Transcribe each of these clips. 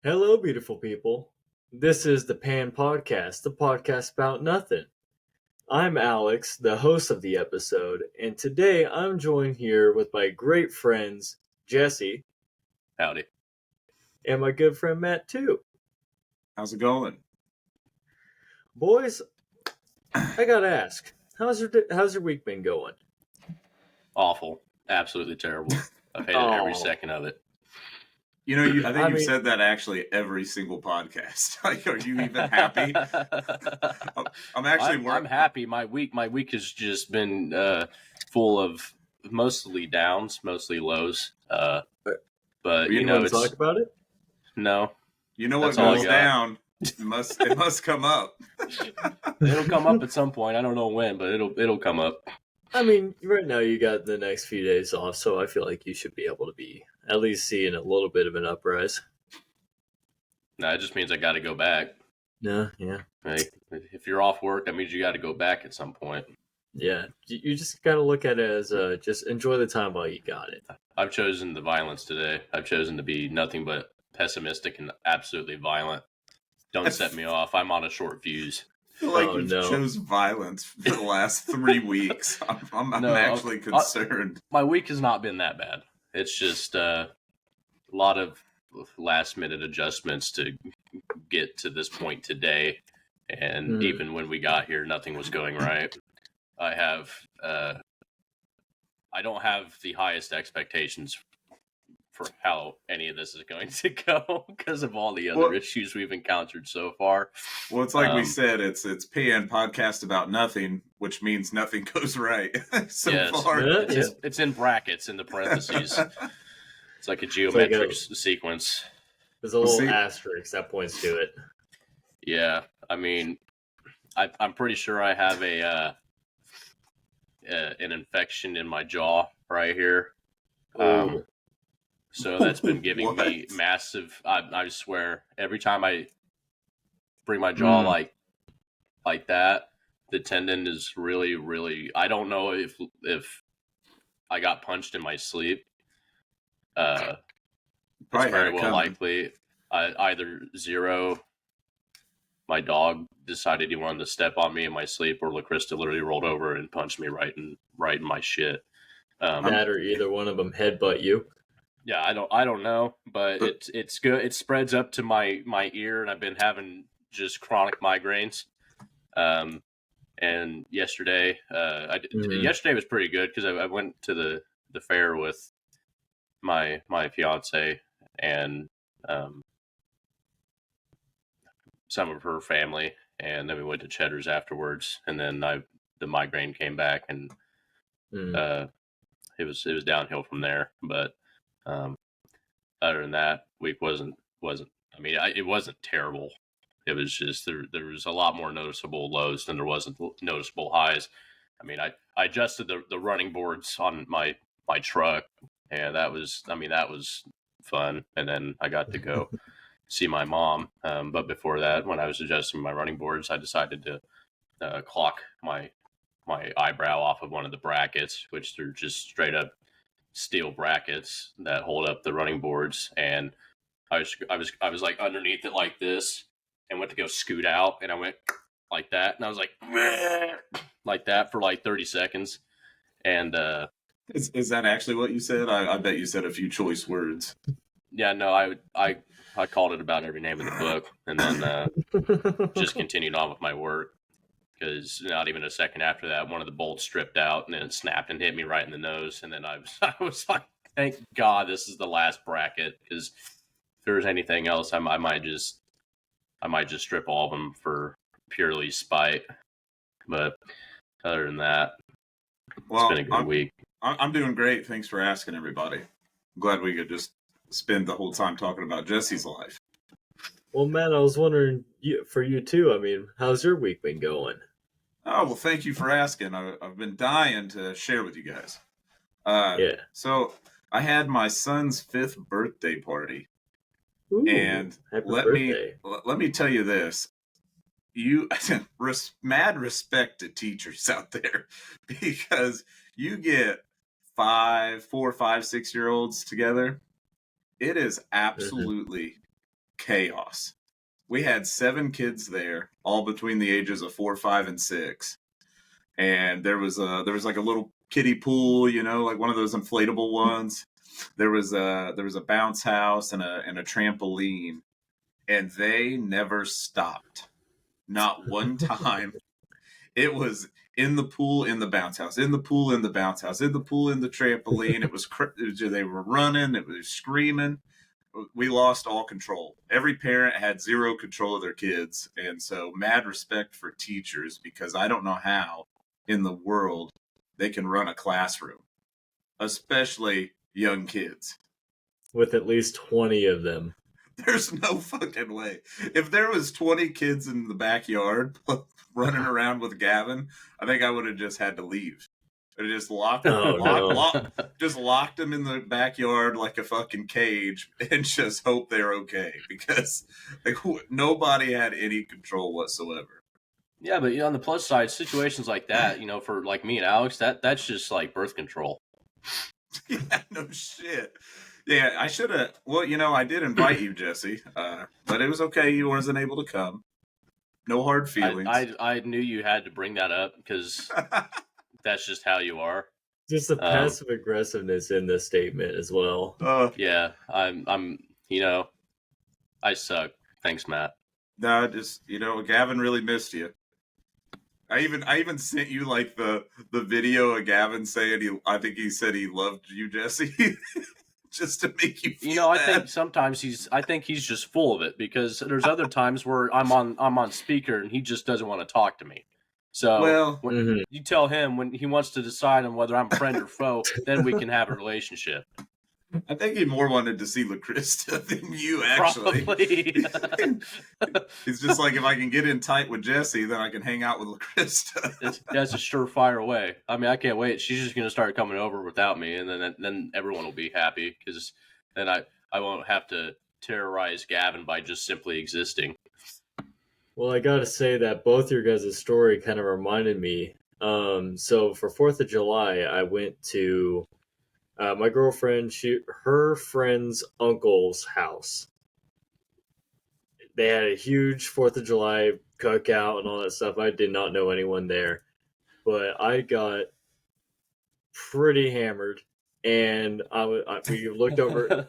Hello, beautiful people. This is the P.A.N podcast, the podcast about nothing. I'm Alex, the host of the episode, and today I'm joined here with my great friends, Jesse, Howdy. and my good friend Matt, too. How's it going? Boys, I gotta ask, how's your week been going? Awful. Absolutely terrible. I've hated every second of it. You know, I think you've said that actually every single podcast. Like, are you even happy? I'm happy. My week has just been full of mostly downs, mostly lows. But you know, it's talk about it. No. You know what goes down? It must come up. It'll come up at some point. I don't know when, but it'll come up. I mean, right now you got the next few days off, so I feel like you should be able to be at least seeing a little bit of an uprise. No, it just means I got to go back. Yeah. Like, if you're off work, that means you got to go back at some point. Yeah, you just got to look at it as just enjoy the time while you got it. I've chosen the violence today. I've chosen to be nothing but pessimistic and absolutely violent. Don't set me off. I'm on a short fuse. I feel like you chose violence for the last 3 weeks. I'm actually concerned. My week has not been that bad. It's just a lot of last-minute adjustments to get to this point today. And even when we got here, nothing was going right. I don't have the highest expectations for how any of this is going to go because of all the other issues we've encountered so far. Well, it's like we said, it's P.A.N podcast about nothing, which means nothing goes right far. It's in brackets in the parentheses. It's like a geometric sequence. There's a little asterisk that points to it. Yeah, I mean, I'm pretty sure I have an infection in my jaw right here. So that's been giving me massive. I swear, every time I bring my jaw like that, the tendon is really, really. I don't know if I got punched in my sleep. It's very well likely. Either Zero, my dog, decided he wanted to step on me in my sleep, or LaCrista literally rolled over and punched me right in my shit. That or either one of them headbutt you. Yeah, I don't know, but it's good. It spreads up to my ear, and I've been having just chronic migraines. And yesterday, yesterday was pretty good because I went to the fair with my fiance and some of her family, and then we went to Cheddar's afterwards, and then the migraine came back, and it was downhill from there, but. Other than that, week wasn't. I mean, it wasn't terrible. It was just there was a lot more noticeable lows than there wasn't noticeable highs. I mean, I adjusted the running boards on my truck, and that was fun. And then I got to go see my mom. But before that, when I was adjusting my running boards, I decided to clock my eyebrow off of one of the brackets, which they're just straight up steel brackets that hold up the running boards, and I was like underneath it like this, and went to go scoot out, and I went like that, and I was like that for like 30 seconds, and is that actually what you said? I bet you said a few choice words. Yeah, no, I called it about every name in the book, and then just continued on with my work. Because not even a second after that, one of the bolts stripped out and then it snapped and hit me right in the nose. And then I was like, thank God this is the last bracket. Because if there was anything else, I might just strip all of them for purely spite. But other than that, it's been a good week. I'm doing great. Thanks for asking, everybody. I'm glad we could just spend the whole time talking about Jesse's life. Well, Matt, I was wondering for you too. I mean, how's your week been going? Oh, well, thank you for asking. I've been dying to share with you guys. So I had my son's 5th birthday party. Ooh, and let me tell you this. You mad respect to teachers out there, because you get 4, 5, 6-year-olds together. It is absolutely chaos. We had 7 kids there, all between the ages of 4, 5, and 6. And there was like a little kiddie pool, like one of those inflatable ones. There was a bounce house and a trampoline, and they never stopped. Not one time. It was in the pool, in the bounce house, in the pool, in the bounce house, in the pool, in the trampoline. They were running, it was screaming. We lost all control. Every parent had zero control of their kids. And so mad respect for teachers, because I don't know how in the world they can run a classroom, especially young kids. With at least 20 of them. There's no fucking way. If there was 20 kids in the backyard running around with Gavin, I think I would have just had to leave. I just locked him in the backyard like a fucking cage and just hope they're okay, because nobody had any control whatsoever. Yeah, but on the plus side, situations like that, for like me and Alex, that's just like birth control. Yeah, no shit. Yeah, I should have. Well, I did invite you, Jesse, but it was okay. You wasn't able to come. No hard feelings. I knew you had to bring that up because that's just how you are. Just the passive aggressiveness in this statement as well. Yeah, I'm. I suck. Thanks, Matt. No, just Gavin really missed you. I even sent you like the video of Gavin saying I think he said he loved you, Jesse. Just to make you feel I think sometimes he's just full of it, because there's other times where I'm on speaker and he just doesn't want to talk to me. So when you tell him when he wants to decide on whether I'm friend or foe, then we can have a relationship. I think he more wanted to see LaCrista than you, actually. Probably. He's just like, if I can get in tight with Jesse, then I can hang out with LaCrista. That's a surefire way. I mean, I can't wait. She's just going to start coming over without me, and then everyone will be happy, because then I won't have to terrorize Gavin by just simply existing. Well, I gotta say that both your guys' story kind of reminded me. So for 4th of July, I went to my girlfriend, her friend's uncle's house. They had a huge 4th of July cookout and all that stuff. I did not know anyone there, but I got pretty hammered, and we looked over.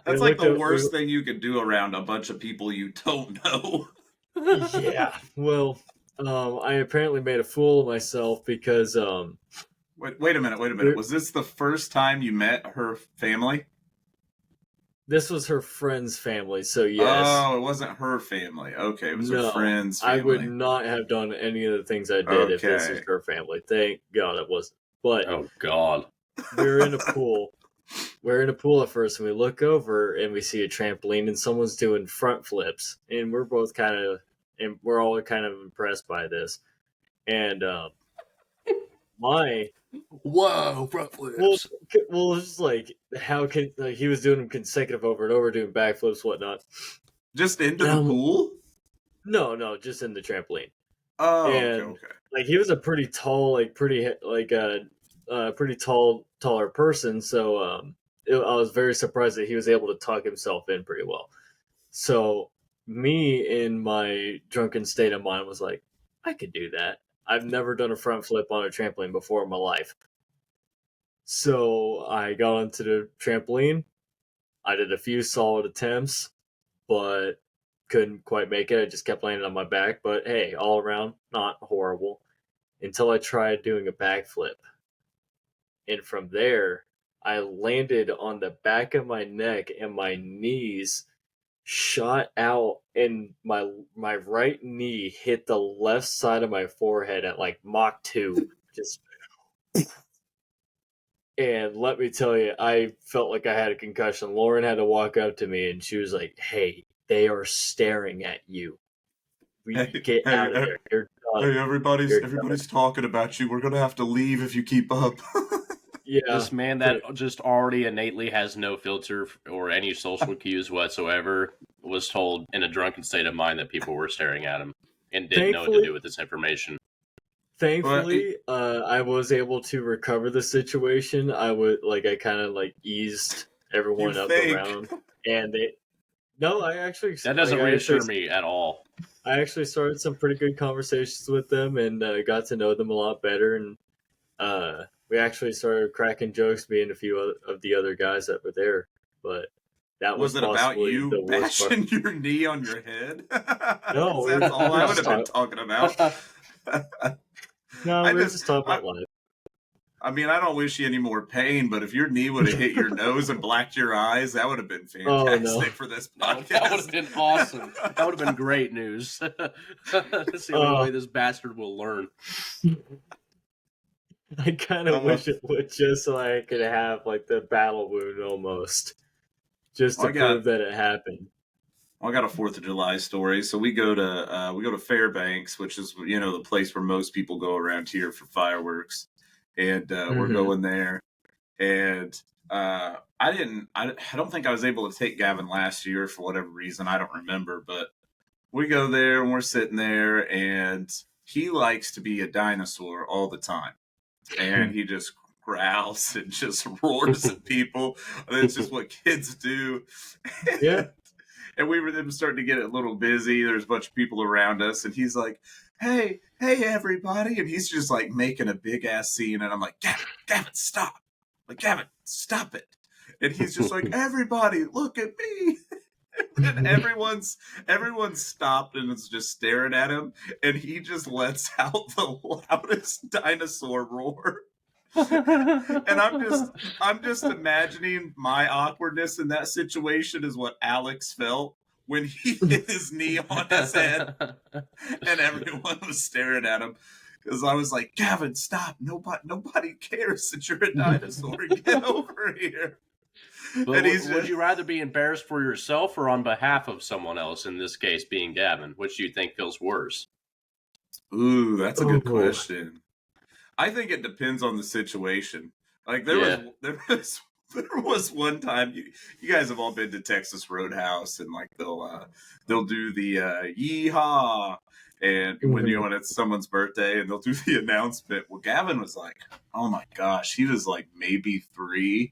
That's like the worst thing you could do around a bunch of people you don't know. Yeah, well, I apparently made a fool of myself because Wait a minute. Was this the first time you met her family? This was her friend's family, so yes. Oh, it wasn't her family. Okay, it was her friend's family. I would not have done any of the things I did if this was her family. Thank God it wasn't. But oh God, we were in a pool. We're in a pool at first, and we look over and we see a trampoline, and someone's doing front flips, and we're all kind of impressed by this. And whoa, front flips. Well, it's just like how can he was doing them consecutive over and over, doing backflips, whatnot. Just into the pool? No, just in the trampoline. Oh, and, okay. Like he was a pretty tall, taller person. So I was very surprised that he was able to tuck himself in pretty well. So me, in my drunken state of mind, was like, I could do that. I've never done a front flip on a trampoline before in my life. So I got onto the trampoline. I did a few solid attempts, but couldn't quite make it. I just kept landing on my back. But hey, all around, not horrible. Until I tried doing a backflip. And from there, I landed on the back of my neck, and my knees shot out, and my right knee hit the left side of my forehead at like Mach 2. Just, and let me tell you, I felt like I had a concussion. Lauren had to walk up to me, and she was like, "Hey, they are staring at you. Get out of there. You're done. Hey, everybody's talking about you. We're gonna have to leave if you keep up." Yeah, this man that just already innately has no filter or any social cues whatsoever was told in a drunken state of mind that people were staring at him and didn't know what to do with this information. Thankfully, I was able to recover the situation. I kind of eased everyone up around, and No, I actually That doesn't reassure me at all. I actually started some pretty good conversations with them and got to know them a lot better. And we actually started cracking jokes, me and a few of the other guys that were there. But that was it about possibly you the worst part. bashing your knee on your head? No, 'Cause we were that's all I would just have been talking about. no, I we were just, just talking about life. I mean, I don't wish you any more pain, but if your knee would have hit your nose and blacked your eyes, that would have been Oh, fantastic no. for this That podcast. would have been awesome. That would have been great news. That's the only way this bastard will learn. I kind of wish it would, just so I could have like the battle wound almost, just to prove that it happened. I got a 4th of July story. So we go to Fairbanks, which is the place where most people go around here for fireworks, and we're going there. And I don't think I was able to take Gavin last year for whatever reason. I don't remember, but we go there and we're sitting there, and he likes to be a dinosaur all the time, and he just growls and just roars at people. It's just what kids do. Yeah. And we were starting to get a little busy. There's a bunch of people around us, and he's like, hey, everybody. And he's just like making a big ass scene. And I'm like, Gavin, stop. Like, Gavin, stop it. And he's just like, everybody, look at me. And everyone's stopped and is just staring at him. And he just lets out the loudest dinosaur roar. And I'm just imagining my awkwardness in that situation is what Alex felt when he hit his knee on his head and everyone was staring at him, because I was like, Gavin, stop, nobody cares that you're a dinosaur. Get over here. But would you rather be embarrassed for yourself or on behalf of someone else, in this case being Gavin? Which do you think feels worse? Ooh, that's a good question. I think it depends on the situation. Like there was one time, you guys have all been to Texas Roadhouse, and like they'll do the yeehaw, and when when it's someone's birthday, and they'll do the announcement. Well, Gavin was like, oh my gosh, he was like maybe 3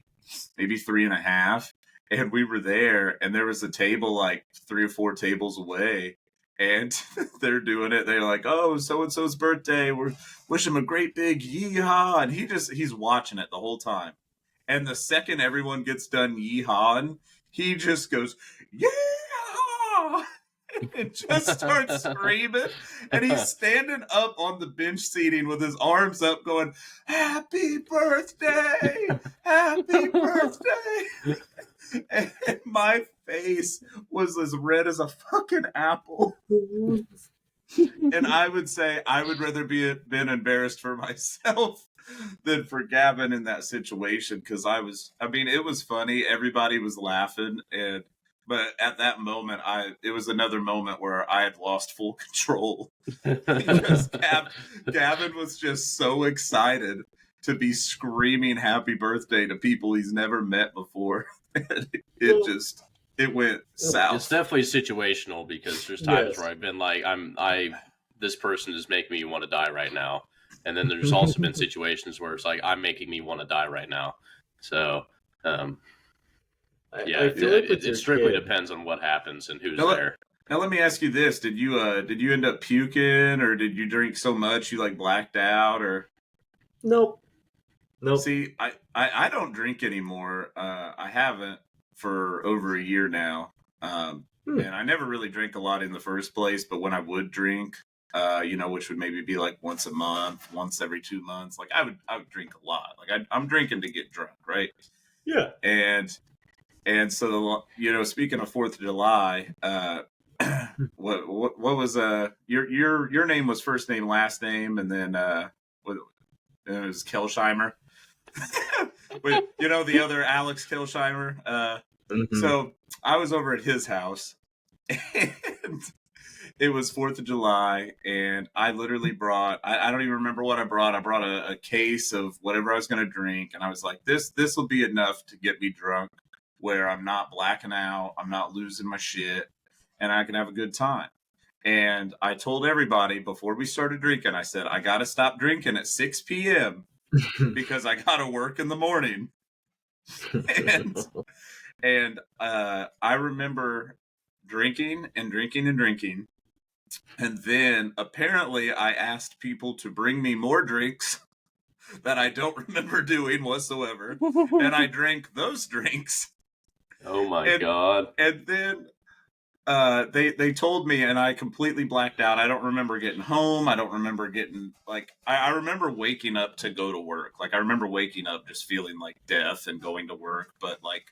and a half, and we were there, and there was a table like 3 or 4 tables away. And they're doing it. They're like, oh, so-and-so's birthday. We're wishing him a great big yeehaw. And he's watching it the whole time. And the second everyone gets done yeehawing, he just goes, yeah! And just starts screaming. And he's standing up on the bench seating with his arms up going, happy birthday! Happy birthday! And my face was as red as a fucking apple. And I would say I would rather been embarrassed for myself than for Gavin in that situation, because it was funny. Everybody was laughing, but at that moment, it was another moment where I had lost full control. Because Gavin was just so excited to be screaming happy birthday to people he's never met before. It went south. It's definitely situational, because there's times where I've been like, this person is making me want to die right now. And then there's also been situations where it's like, I'm making me want to die right now. So, it strictly depends on what happens and who's there. Now let me ask you this: Did you end up puking, or did you drink so much you like blacked out, or? Nope. See, I don't drink anymore. I haven't for over a year now, and I never really drank a lot in the first place. But when I would drink, which would maybe be like once a month, once every 2 months, like I would drink a lot. Like I'm drinking to get drunk, right? Yeah. And so speaking of 4th of July, what was your name was first name last name, and then it was Kelsheimer. But the other Alex Kelsheimer. So I was over at his house, and it was 4th of July, and I literally brought, I don't even remember what I brought. I brought a case of whatever I was going to drink, and I was like, this will be enough to get me drunk, where I'm not blacking out, I'm not losing my shit, and I can have a good time. And I told everybody before we started drinking, I said, I got to stop drinking at 6 p.m. because I got to work in the morning. And I remember drinking and drinking and drinking. And then apparently I asked people to bring me more drinks that I don't remember doing whatsoever. And I drank those drinks. Oh my God. And then they told me, and I completely blacked out. I don't remember getting home. I don't remember getting, like, I remember waking up to go to work. Like, I remember waking up just feeling like death and going to work. But, like,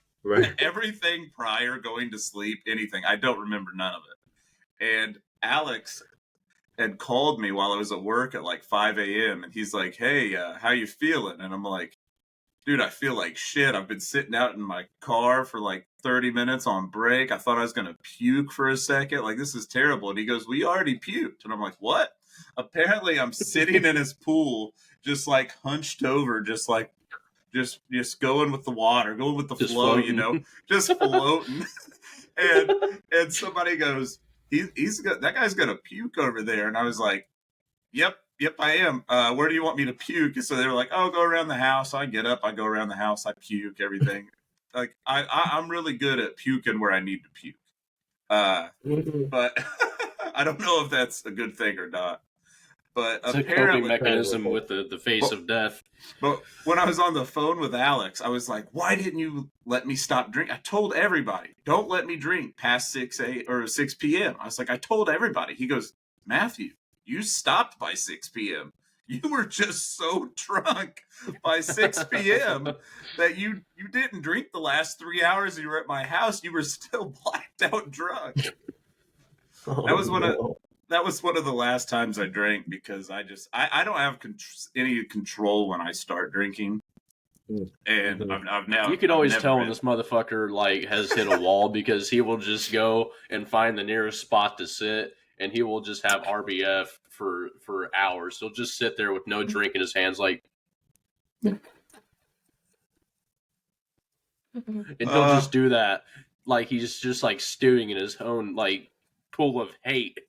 everything prior, going to sleep, anything, I don't remember none of it. And Alex had called me while I was at work at like 5 a.m. and he's like, "Hey, how you feeling?" And I'm like, "Dude, I feel like shit. I've been sitting out in my car for like 30 minutes on break. I thought I was going to puke for a second. Like, this is terrible." And he goes, "We already puked." And I'm like, "What?" Apparently I'm sitting in his pool, just like hunched over, just like, just going with the water, going with the flow, floating. you know, just floating. and somebody goes, he's got, that guy's gonna puke over there. And I was like, yep, I am. Where do you want me to puke? And so they were like, "Oh, go around the house." I get up, I go around the house, I puke, everything. Like, I'm really good at puking where I need to puke. But I don't know if that's a good thing or not. But it's a apparently, coping mechanism with the face of death. But when I was on the phone with Alex, I was like, "Why didn't you let me stop drinking?" I told everybody, "Don't let me drink past 6 p.m. I was like, I told everybody. He goes, "Matthew, you stopped by 6 p.m. You were just so drunk by 6 p.m. that you didn't drink the last 3 hours you were at my house. You were still blacked out drunk." That was one of the last times I drank, because I don't have any control when I start drinking. And I've now, you could always tell when this motherfucker like has hit a wall, because he will just go and find the nearest spot to sit, and he will just have RBF for hours. He'll just sit there with no drink in his hands, like, and he'll just do that, like he's just like stewing in his own like pool of hate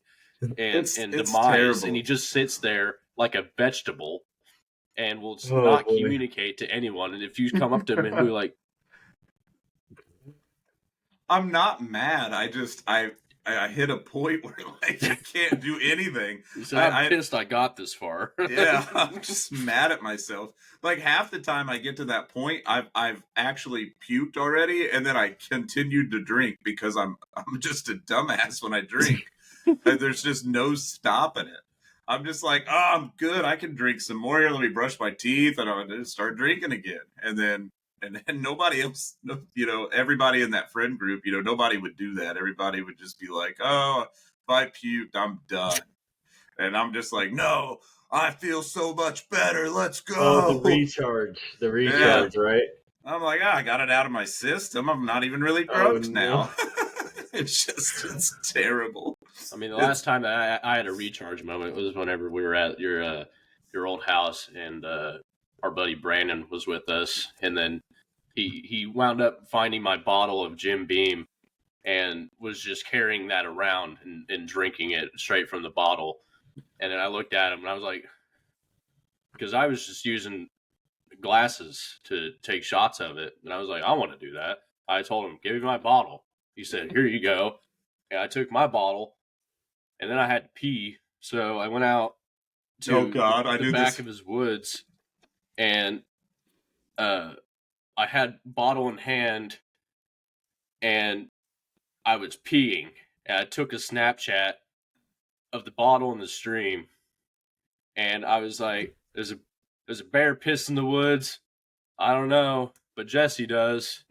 and demise, terrible. And he just sits there like a vegetable and will not communicate to anyone. And if you come up to him and be like, I'm not mad. I hit a point where like I can't do anything. I'm pissed I got this far. Yeah, I'm just mad at myself. Like, half the time I get to that point, I've actually puked already, and then I continued to drink because I'm just a dumbass when I drink. There's just no stopping it. I'm just like, "Oh, I'm good. I can drink some more here. Let me brush my teeth," and I'll just start drinking again. And then nobody else, you know, everybody in that friend group, you know, nobody would do that. Everybody would just be like, "Oh, if I puked, I'm done." And I'm just like, "No, I feel so much better. Let's go." Oh, the recharge, yeah. Right? I'm like, I got it out of my system. I'm not even really drunk now. It's terrible. I mean, the last time that I had a recharge moment was whenever we were at your old house, and our buddy Brandon was with us, and then he wound up finding my bottle of Jim Beam and was just carrying that around and drinking it straight from the bottle. And then I looked at him and I was like, because I was just using glasses to take shots of it, and I was like, I want to do that. I told him, "Give me my bottle." He said, "Here you go." And I took my bottle, and then I had to pee, so I went out to the back of his woods, and I had bottle in hand, and I was peeing, and I took a Snapchat of the bottle in the stream, and I was like, there's a bear piss in the woods. I don't know, but Jesse does.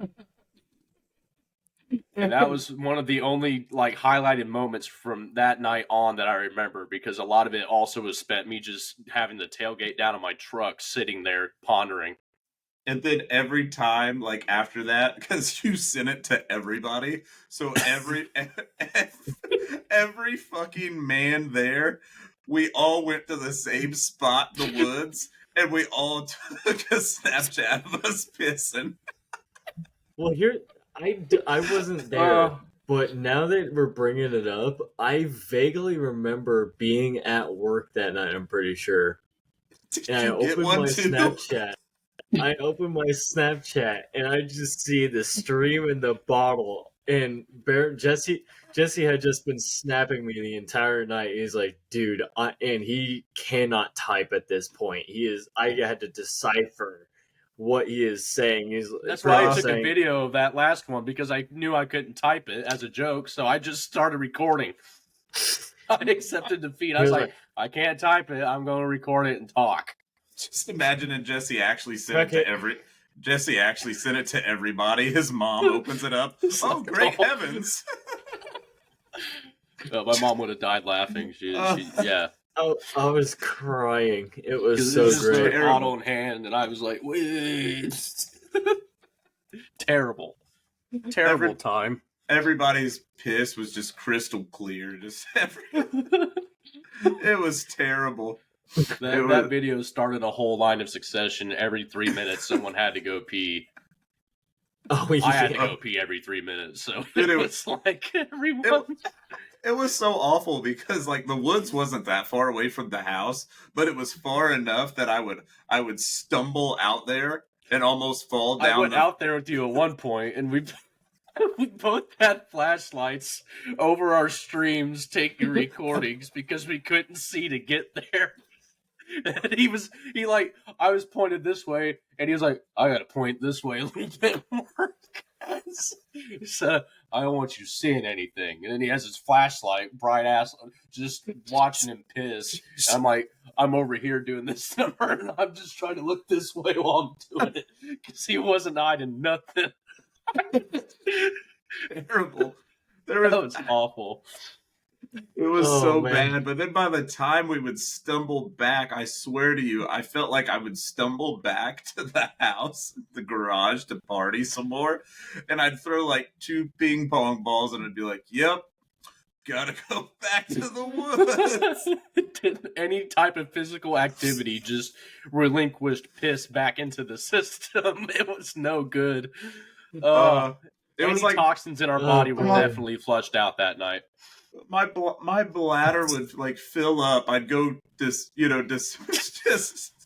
And that was one of the only like highlighted moments from that night on that I remember, because a lot of it also was spent me just having the tailgate down on my truck, sitting there pondering. And then every time, like after that, because you sent it to everybody, so every fucking man there, we all went to the same spot in the woods, and we all took a Snapchat of us pissing. Well, I wasn't there, but now that we're bringing it up, I vaguely remember being at work that night, I'm pretty sure. And I opened my Snapchat. I opened my Snapchat, and I just see the stream in the bottle, And Jesse had just been snapping me the entire night. He's like, dude, and he cannot type at this point. I had to decipher what he is saying. That's why I took saying, a video of that last one, because I knew I couldn't type it as a joke, so I just started recording. I accepted defeat. I was like, I can't type it. I'm going to record it and talk. Just imagining Jesse actually sent it to everybody. His mom opens it up. Oh, great heavens! My mom would have died laughing. Yeah. I was crying. It was so great. Auto in hand, and I was like, wait. Terrible time. Everybody's piss was just crystal clear. It was terrible. That video started a whole line of succession. Every 3 minutes, someone had to go pee. Oh, yeah. I had to go pee every 3 minutes, so it was like everyone. It was so awful because like the woods wasn't that far away from the house, but it was far enough that I would stumble out there and almost fall down. I went out there with you at one point, and we both had flashlights over our streams taking recordings because we couldn't see to get there. And I was pointed this way, and he was like, I gotta point this way a little bit more, guys. So I don't want you seeing anything. And then he has his flashlight, bright ass, just watching him piss. And I'm like, I'm over here doing this number, and I'm just trying to look this way while I'm doing it, because he wasn't hiding nothing. Terrible. That was awful. It was so bad, but then by the time we would stumble back, I swear to you, I felt like I would stumble back to the house, the garage, to party some more, and I'd throw like 2 ping pong balls, and I'd be like, yep, gotta go back to the woods. Any type of physical activity just relinquished piss back into the system. It was no good. It was like toxins in our body were definitely flushed out that night. My bladder would like fill up. I'd go just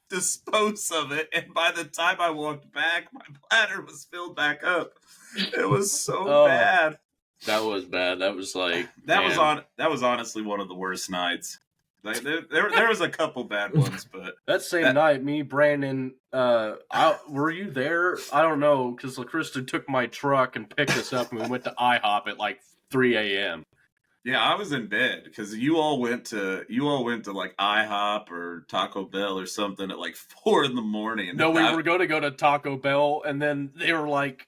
dispose of it, and by the time I walked back, my bladder was filled back up. It was so bad. That was bad. That was like that was honestly one of the worst nights. Like there was a couple bad ones, but that same night, me, Brandon, were you there? I don't know, because LaCrista took my truck and picked us up, and we went to IHOP at like 3 a.m. Yeah, I was in bed because you all went to like IHOP or Taco Bell or something at like 4 a.m. No, we were going to go to Taco Bell, and then they were like,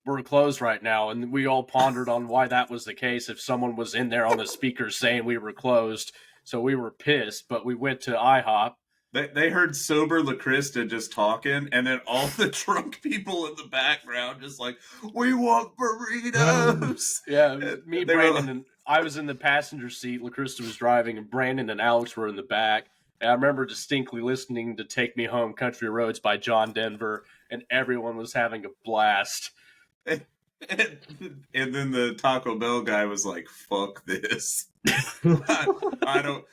"We're closed right now," and we all pondered on why that was the case. If someone was in there on the speakers saying we were closed, so we were pissed. But we went to IHOP. They heard sober LaCrista just talking, and then all the drunk people in the background just like, "We want burritos." Yeah, me, Brandon, and I was in the passenger seat. LaCrista was driving, and Brandon and Alex were in the back. And I remember distinctly listening to "Take Me Home, Country Roads" by John Denver, and everyone was having a blast. And then the Taco Bell guy was like, "Fuck this." I don't.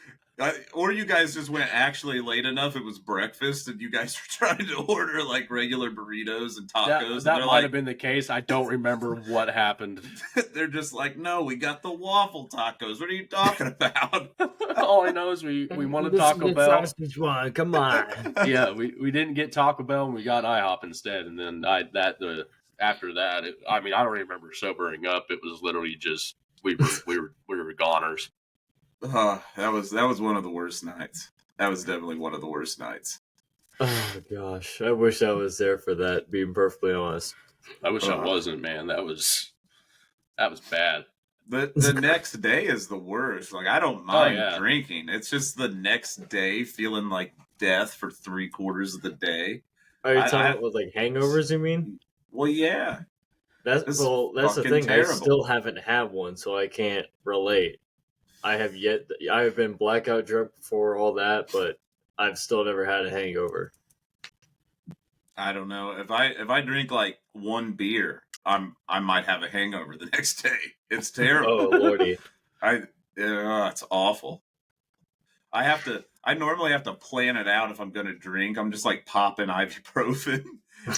Or you guys just went actually late enough. It was breakfast, and you guys were trying to order like regular burritos and tacos. That might have been the case. I don't remember what happened. They're just like, no, we got the waffle tacos. What are you talking about? All I know is we wanted Taco Bell. Sausage one, come on. Yeah, we didn't get Taco Bell, and we got IHOP instead. And then after that, I don't remember sobering up. It was literally just we were goners. That was one of the worst nights. That was definitely one of the worst nights. Oh gosh, I wish I was there for that. Being perfectly honest, I wish I wasn't, man. That was bad. The next day is the worst. Like I don't mind drinking. It's just the next day feeling like death for 3/4 of the day. Are you talking about like hangovers? You mean? Well, yeah. That's the thing. Terrible. I still haven't had one, so I can't relate. I have been blackout drunk before all that, but I've still never had a hangover. I don't know. If I drink like 1 beer, I might have a hangover the next day. It's terrible. Oh lordy. It's awful. I normally have to plan it out if I'm going to drink. I'm just like popping ibuprofen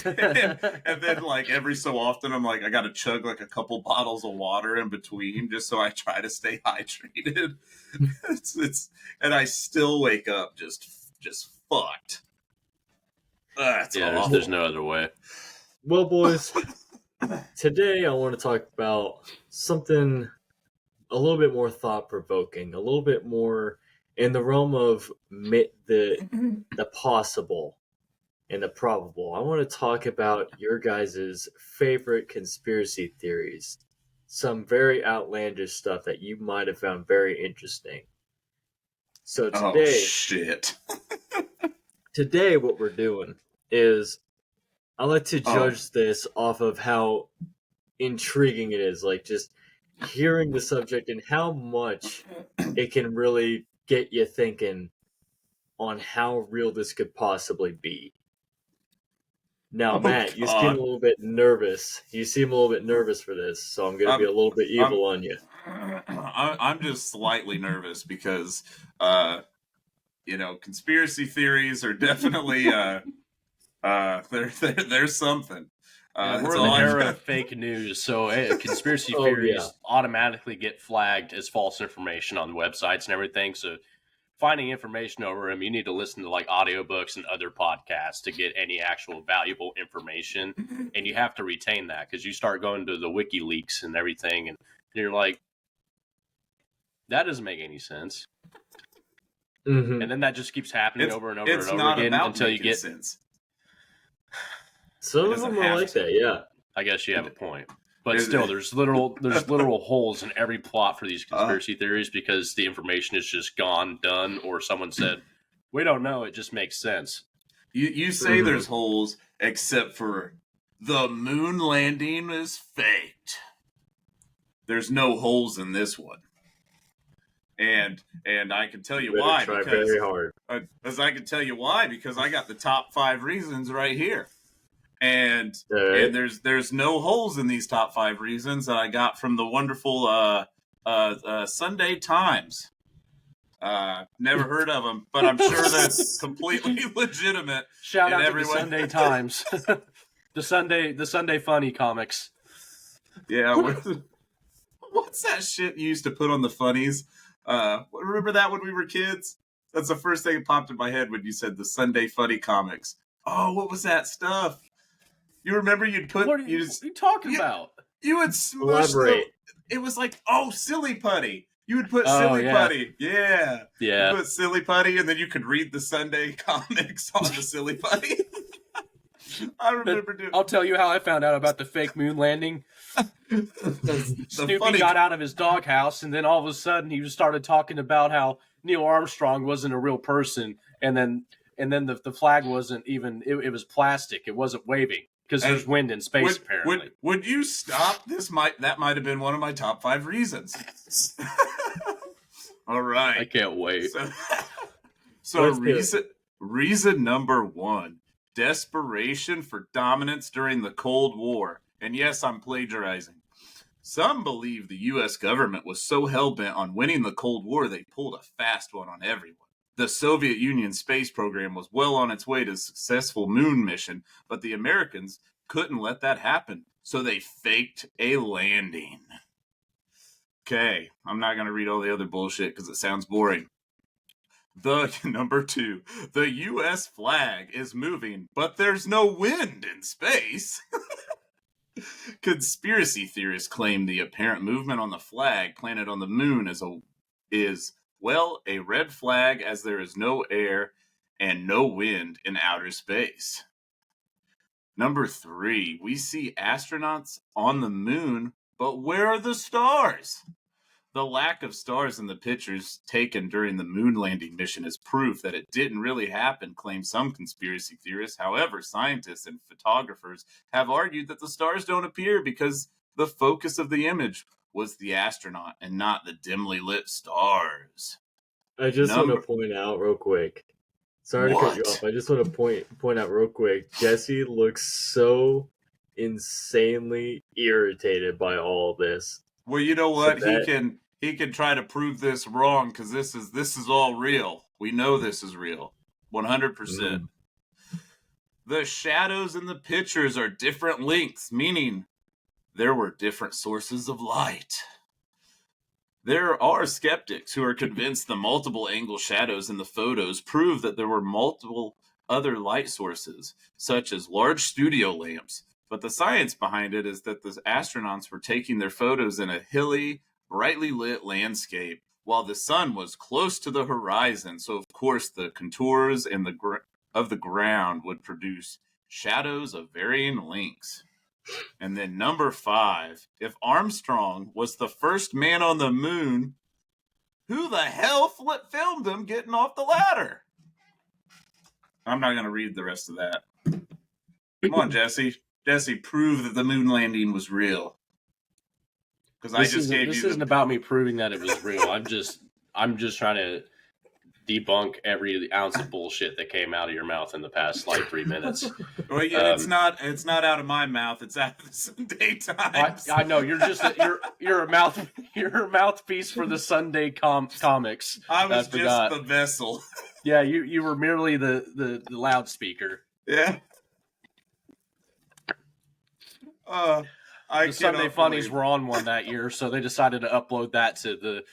and then like every so often I'm like I gotta chug like a couple bottles of water in between just so I try to stay hydrated. it's and I still wake up just fucked. That's Yeah, awful. there's no other way. Well, boys, today I want to talk about something a little bit more thought-provoking, a little bit more in the realm of the possible and the probable. I want to talk about your guys' favorite conspiracy theories. Some very outlandish stuff that you might have found very interesting. So Oh shit. today what we're doing is I like to judge this off of how intriguing it is, like just hearing the subject and how much it can really get you thinking on how real this could possibly be. Now, Matt, you seem a little bit nervous. You seem a little bit nervous for this, so I'm going to be a little bit evil on you. I'm just slightly nervous because, conspiracy theories are definitely there's something. We're in the era of fake news, so conspiracy theories automatically get flagged as false information on websites and everything. So finding information over them, you need to listen to like audiobooks and other podcasts to get any actual valuable information. And you have to retain that because you start going to the WikiLeaks and everything, and you're like, that doesn't make any sense. Mm-hmm. And then that just keeps happening over and over and over again until you get sense. Some of them are like that, yeah. I guess you have a point. But still, there's literal holes in every plot for these conspiracy theories because the information is just gone, done, or someone said, we don't know, it just makes sense. You say there's holes, except for the moon landing is faked. There's no holes in this one. And I can tell you why. Try very hard. As I can tell you why, because I got the top 5 reasons right here. And there's no holes in these top 5 reasons that I got from the wonderful Sunday Times. Never heard of them, but I'm sure that's completely legitimate. Shout out to the Sunday Times, the Sunday Funny comics. Yeah, what's that shit you used to put on the funnies? Remember that when we were kids? That's the first thing that popped in my head when you said the Sunday Funny comics. Oh, what was that stuff? You remember you'd put... What are you talking about? You would smush it was like, Silly Putty. You would put Silly Putty. Yeah. Yeah. You put Silly Putty, and then you could read the Sunday comics on the Silly Putty. I remember doing... I'll tell you how I found out about the fake moon landing. Snoopy got out of his doghouse, and then all of a sudden he started talking about how Neil Armstrong wasn't a real person, and then the flag wasn't even... It was plastic. It wasn't waving. Because there's wind in space, apparently. Would you stop? That might have been one of my top 5 reasons. All right. I can't wait. So reason number 1, desperation for dominance during the Cold War. And yes, I'm plagiarizing. Some believe the U.S. government was so hell-bent on winning the Cold War they pulled a fast one on everyone. The Soviet Union space program was well on its way to a successful moon mission, but the Americans couldn't let that happen, so they faked a landing. Okay, I'm not going to read all the other bullshit because it sounds boring. Number 2, the U.S. flag is moving, but there's no wind in space. Conspiracy theorists claim the apparent movement on the flag planted on the moon is a red flag as there is no air and no wind in outer space. Number 3, we see astronauts on the moon, but where are the stars? The lack of stars in the pictures taken during the moon landing mission is proof that it didn't really happen, claim some conspiracy theorists. However, scientists and photographers have argued that the stars don't appear because the focus of the image was the astronaut and not the dimly lit stars. I just want to point out real quick. Sorry to cut you off. I just want to point out real quick. Jesse looks so insanely irritated by all of this. Well, you know what? He can try to prove this wrong because this is all real. We know this is real, 100%. The shadows in the pictures are different lengths, meaning there were different sources of light. There are skeptics who are convinced the multiple angle shadows in the photos prove that there were multiple other light sources, such as large studio lamps. But the science behind it is that the astronauts were taking their photos in a hilly, brightly lit landscape while the sun was close to the horizon. So, of course, the contours and of the ground would produce shadows of varying lengths. And then number 5, if Armstrong was the first man on the moon, who the hell filmed him getting off the ladder? I'm not going to read the rest of that. Come on, Jesse. Jesse, prove that the moon landing was real. Because I just gave you. This isn't about me proving that it was real. I'm just trying to debunk every ounce of bullshit that came out of your mouth in the past 3 minutes. Well, yeah, it's not out of my mouth. It's out of the Sunday Times. I know you're just you're a mouthpiece for the Sunday comics. I was just the vessel. Yeah, you were merely the loudspeaker. Yeah. The Sunday Funnies were on one that year, so they decided to upload that to the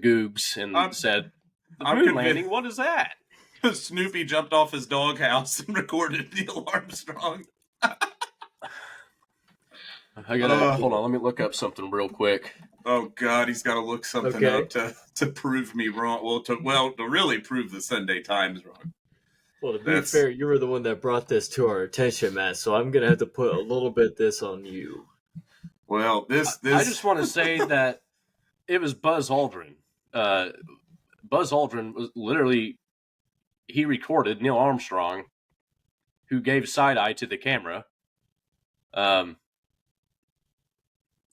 Googs and said, "The moon landing, what is that?" Snoopy jumped off his doghouse and recorded Neil Armstrong. I gotta hold on. Let me look up something real quick. Oh God, he's got to look something up to prove me wrong. To really prove the Sunday Times wrong. Well, to be fair, you were the one that brought this to our attention, Matt. So I'm gonna have to put a little bit this on you. Well, this I just want to say that it was Buzz Aldrin. Buzz Aldrin was literally, he recorded Neil Armstrong, who gave side eye to the camera.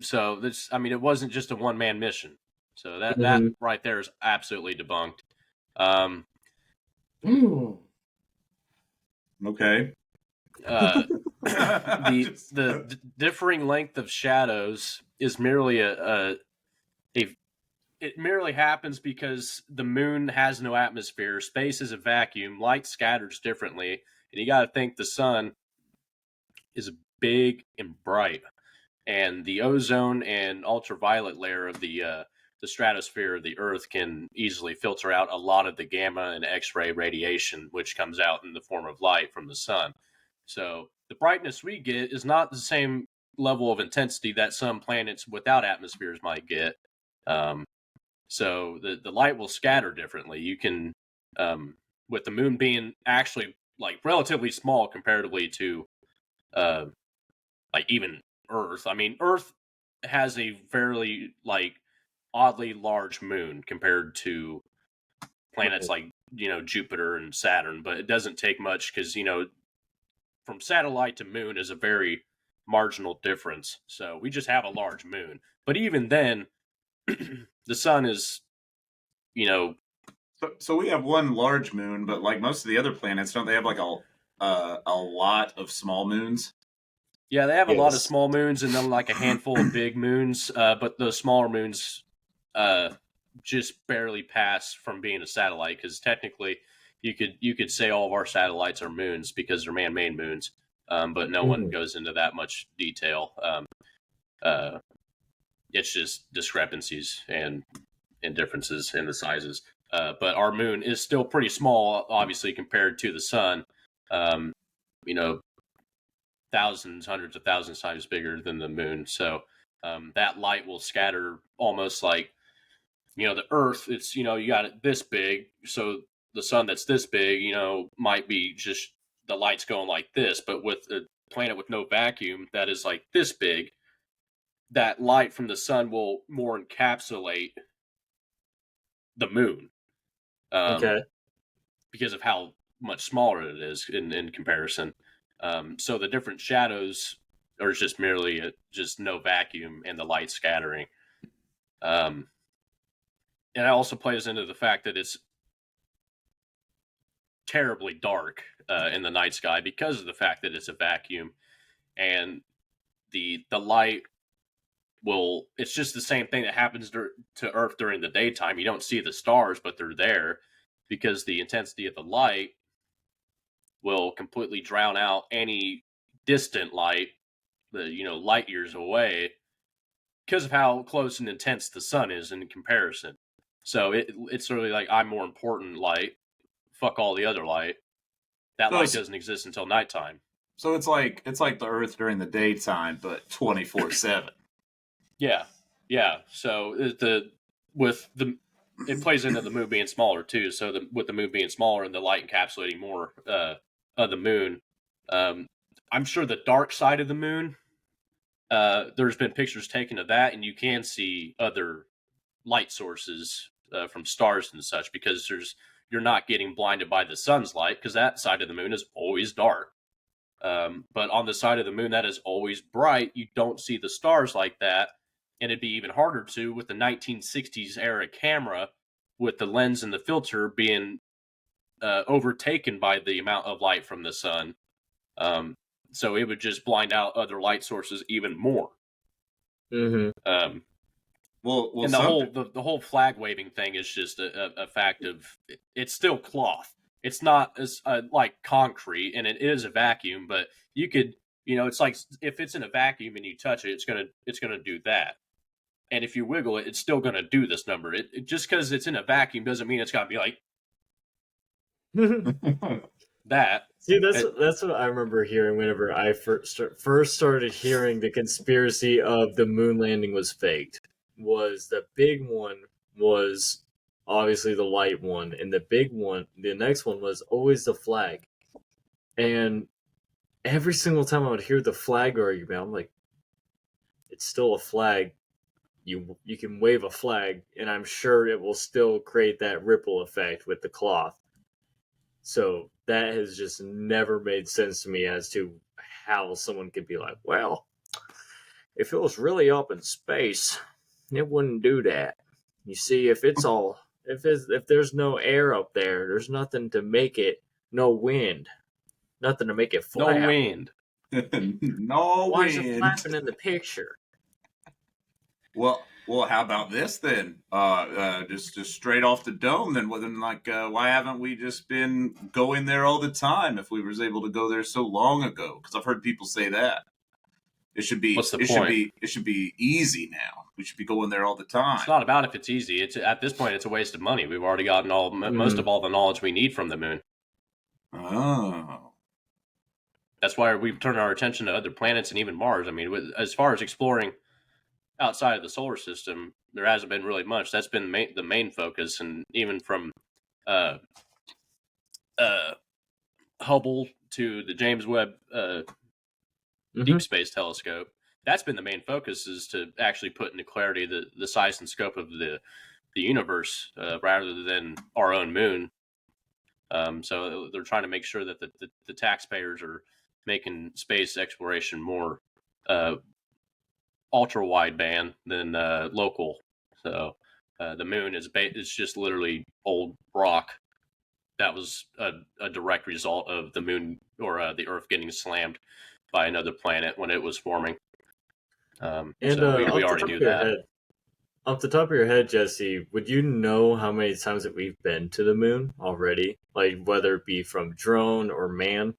So this, it wasn't just a one man mission. So that right there is absolutely debunked. Okay. The differing length of shadows is merely it merely happens because the moon has no atmosphere. Space is a vacuum. Light scatters differently, and you got to think the sun is big and bright, and the ozone and ultraviolet layer of the stratosphere of the Earth can easily filter out a lot of the gamma and X-ray radiation, which comes out in the form of light from the sun. So the brightness we get is not the same level of intensity that some planets without atmospheres might get. So the light will scatter differently. You can, with the moon being actually relatively small comparatively to even Earth. Earth has a fairly oddly large moon compared to planets like Jupiter and Saturn, but it doesn't take much because from satellite to moon is a very marginal difference. So we just have a large moon. But even then, the sun is, So we have one large moon, but like most of the other planets, don't they have a lot of small moons? Yeah, they have a lot of small moons and then a handful of big moons. But the smaller moons just barely pass from being a satellite because technically you could say all of our satellites are moons because they're man-made moons, but no one goes into that much detail. It's just discrepancies and differences in the sizes. But our moon is still pretty small, obviously, compared to the sun. Thousands, hundreds of thousands times bigger than the moon. So that light will scatter almost like, the Earth. It's, you got it this big. So the sun that's this big, might be just the light's going like this. But with a planet with no vacuum that is like this big, that light from the sun will more encapsulate the moon. Because of how much smaller it is in comparison. So the different shadows are just merely just no vacuum and the light scattering. And it also plays into the fact that it's terribly dark in the night sky because of the fact that it's a vacuum, and the light it's just the same thing that happens to Earth during the daytime. You don't see the stars, but they're there because the intensity of the light will completely drown out any distant light, light years away, because of how close and intense the sun is in comparison. So it's really like, I'm more important light. Fuck all the other light. That light doesn't exist until nighttime. So it's like the Earth during the daytime, but 24/7. Yeah. So it plays into the moon being smaller too. So with the moon being smaller and the light encapsulating more of the moon, I'm sure the dark side of the moon. There's been pictures taken of that, and you can see other light sources from stars and such, because you're not getting blinded by the sun's light, because that side of the moon is always dark. But on the side of the moon that is always bright, you don't see the stars like that, and it'd be even harder to with the 1960s era camera, with the lens and the filter being overtaken by the amount of light from the sun. So it would just blind out other light sources even more. Mm-hmm. And the whole flag waving thing is just a fact of, it's still cloth. It's not as like concrete, and it is a vacuum. But you could, it's like, if it's in a vacuum and you touch it, it's gonna do that. And if you wiggle it, it's still gonna do this number. It just because it's in a vacuum doesn't mean it's gotta be like that. See, that's what I remember hearing whenever I first started hearing the conspiracy of the moon landing was faked. Was the big one was obviously the light one, and the next one was always the flag. And every single time I would hear the flag argument, I'm like, it's still a flag. You can wave a flag, and I'm sure it will still create that ripple effect with the cloth. So that has just never made sense to me as to how someone could be like, well, if it was really up in space, it wouldn't do that. You see, if there's no air up there, there's nothing to make it, no wind, nothing to make it flap. No wind. Why is it flapping in the picture? Well, how about this then? Just straight off the dome. Then, why haven't we just been going there all the time? If we was able to go there so long ago, because I've heard people say that it should be. What's the point? It should be easy now. We should be going there all the time. It's not about if it's easy. It's at this point, it's a waste of money. We've already gotten most of all the knowledge we need from the moon. Oh. That's why we've turned our attention to other planets and even Mars. I mean, as far as exploring outside of the solar system, there hasn't been really much. That's been the main focus, and even from Hubble to the James Webb Deep Space Telescope, that's been the main focus, is to actually put into clarity the size and scope of the universe, rather than our own moon. So they're trying to make sure that the taxpayers are making space exploration more ultra wideband than local. So the moon is just literally old rock that was a direct result of the moon or the Earth getting slammed by another planet when it was forming. So we already knew that. Off the top of your head, Jesse, would you know how many times that we've been to the moon already? Like, whether it be from drone or man?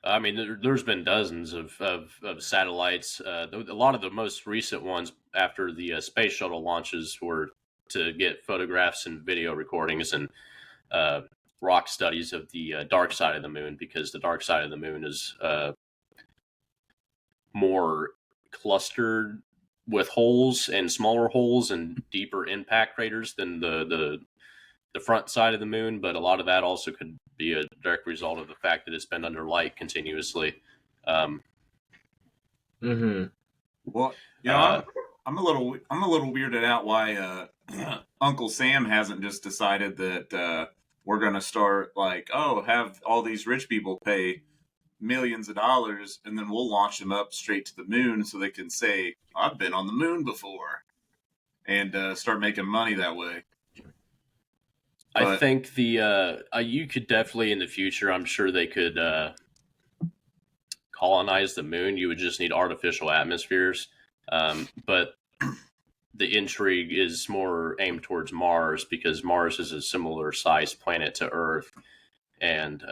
I mean, there's been dozens of satellites. A lot of the most recent ones after the space shuttle launches were to get photographs and video recordings and rock studies of the dark side of the moon, because the dark side of the moon is more clustered with holes and smaller holes and deeper impact craters than the front side of the moon. But a lot of that also could be a direct result of the fact that it's been under light continuously. Well, I'm a little weirded out why Uncle Sam hasn't just decided that we're going to start have all these rich people pay millions of dollars, and then we'll launch them up straight to the moon so they can say, I've been on the moon before, and start making money that way. I think you could definitely in the future, I'm sure they could colonize the moon. You would just need artificial atmospheres. But the intrigue is more aimed towards Mars, because Mars is a similar sized planet to Earth. and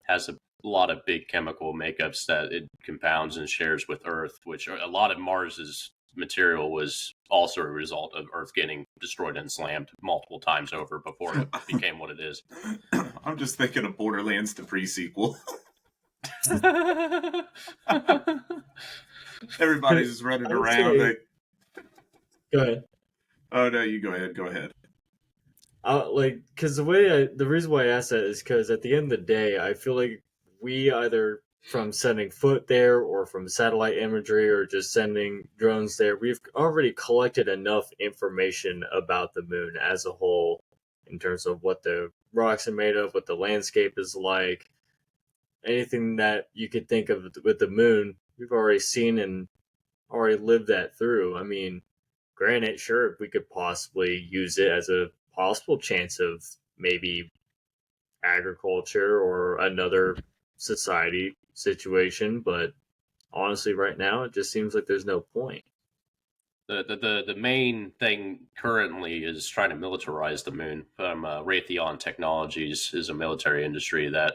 has a lot of big chemical makeups that it compounds and shares with Earth, which a lot of Mars's material was also a result of Earth getting destroyed and slammed multiple times over before it became what it is. I'm just thinking of Borderlands the pre-sequel. Everybody's just running around. Go ahead. Oh no, you go ahead. Go ahead. Because the reason why I asked that is because at the end of the day, I feel like we either from sending foot there or from satellite imagery or just sending drones there, we've already collected enough information about the moon as a whole in terms of what the rocks are made of, what the landscape is like, anything that you could think of with the moon, we've already seen and already lived that through. I mean, granted, sure, we could possibly use it as a possible chance of maybe agriculture or another society situation, but honestly, right now, it just seems like there's no point. The main thing currently is trying to militarize the moon. Raytheon Technologies is a military industry that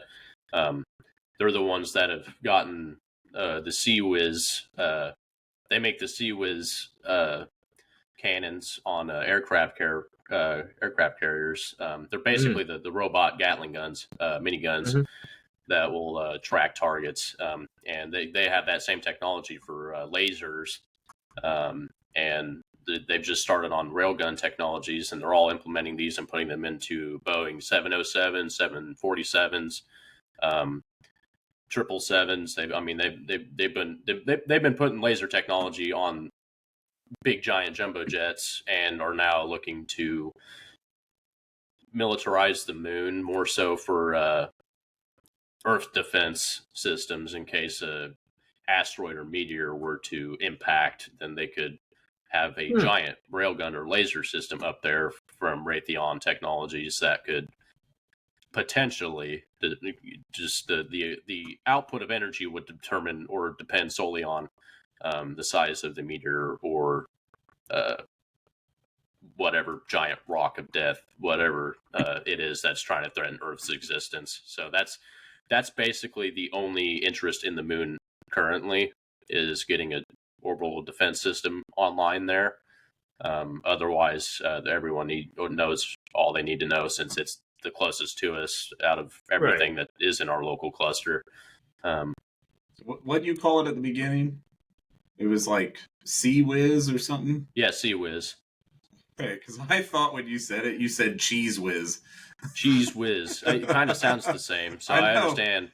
they're the ones that have gotten the Sea Whiz. They make the Sea Whiz cannons on aircraft carriers. They're basically the robot Gatling guns, miniguns that will track targets, and they have that same technology for lasers. And they've just started on railgun technologies, and they're all implementing these and putting them into Boeing 707, 747s, 777s. They've been putting laser technology on big giant jumbo jets, and are now looking to militarize the moon more so for Earth defense systems in case a asteroid or meteor were to impact. Then they could have a giant railgun or laser system up there from Raytheon Technologies that could potentially the output of energy would determine or depend solely on the size of the meteor or whatever giant rock of death, whatever it is that's trying to threaten Earth's existence. So that's basically the only interest in the moon currently, is getting a orbital defense system online there. Otherwise, everyone knows all they need to know, since it's the closest to us out of everything that is in our local cluster. What do you call it at the beginning? It was like Sea Whiz or something? Yeah, Sea Whiz. Okay, because I thought when you said it, you said Cheese Whiz. Cheese Whiz. It kind of sounds the same, so I understand.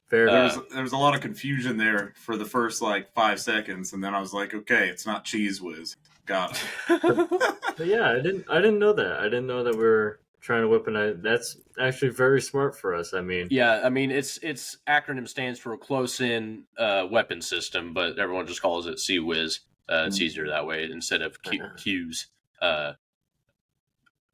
Fair. There was a lot of confusion there for the first 5 seconds, and then I was like, okay, it's not Cheese Whiz. Got it. But yeah, I didn't know that. I didn't know that we're trying to weaponize. That's actually very smart for us. I mean, its acronym stands for a close-in weapon system, but everyone just calls it Sea Whiz. It's easier that way instead of Qs.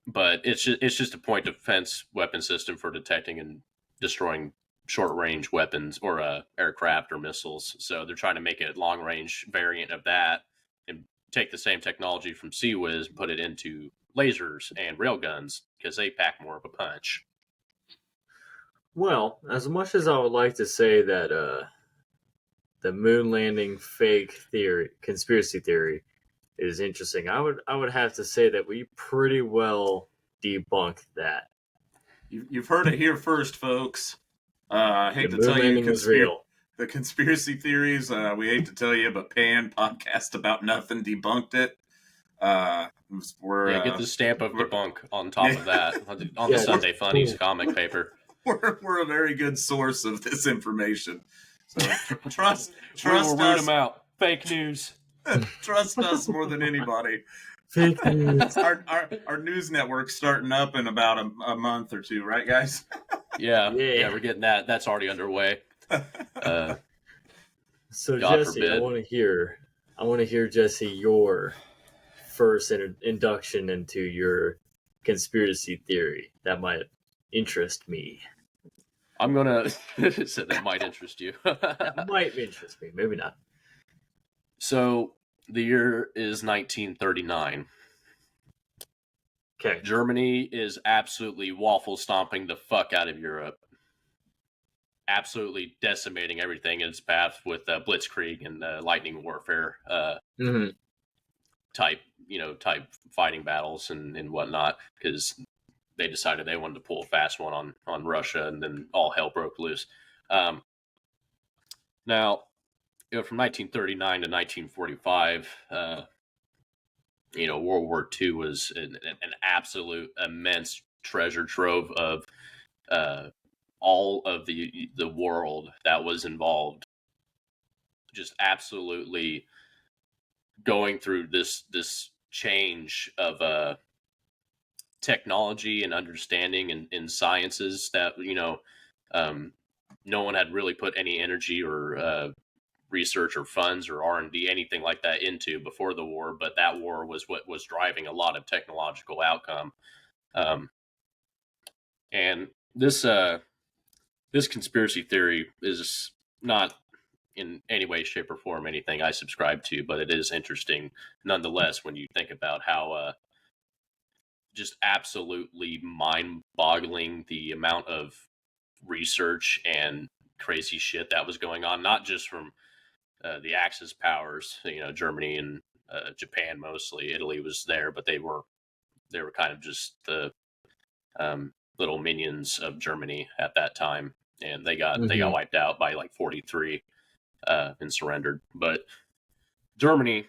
But it's just a point defense weapon system for detecting and destroying short-range weapons or aircraft or missiles. So they're trying to make a long-range variant of that and take the same technology from Sea Whiz and put it into lasers and railguns, because they pack more of a punch. Well, as much as I would like to say that the moon landing conspiracy theory is interesting, I would have to say that we pretty well debunked that. You've heard it here first, folks. I hate The to moon tell landing you was real. the conspiracy theories. We hate to tell you, but P.A.N. podcast about nothing debunked it. Get the stamp of debunk on top of that on the Sunday Funnies comic paper. We're a very good source of this information. So trust we'll root us. them out. Fake news. Trust us more than anybody. Fake news. Our news network's starting up in about a month or two, right, guys? Yeah, we're getting that. That's already underway. So God Jesse, forbid. I want to hear Jesse, your first induction into your conspiracy theory. That might interest me. I'm gonna so that might interest you. That might interest me, maybe not. So the year is 1939. Okay. Germany is absolutely waffle stomping the fuck out of Europe. Absolutely decimating everything in its path with blitzkrieg and lightning warfare type fighting battles and whatnot, because they decided they wanted to pull a fast one on Russia, and then all hell broke loose. Now, from 1939 to 1945, World War II was an absolute immense treasure trove of all of the world that was involved. Just absolutely going through this change of technology and understanding in sciences that no one had really put any energy or research or funds or R&D, anything like that into before the war, but that war was what was driving a lot of technological outcome. And this conspiracy theory is not in any way, shape, or form anything I subscribe to, but it is interesting nonetheless when you think about how just absolutely mind-boggling the amount of research and crazy shit that was going on, not just from the Axis powers, Germany and Japan mostly. Italy was there, but they were kind of just the little minions of Germany at that time, and they got wiped out by like 43 and surrendered. But Germany,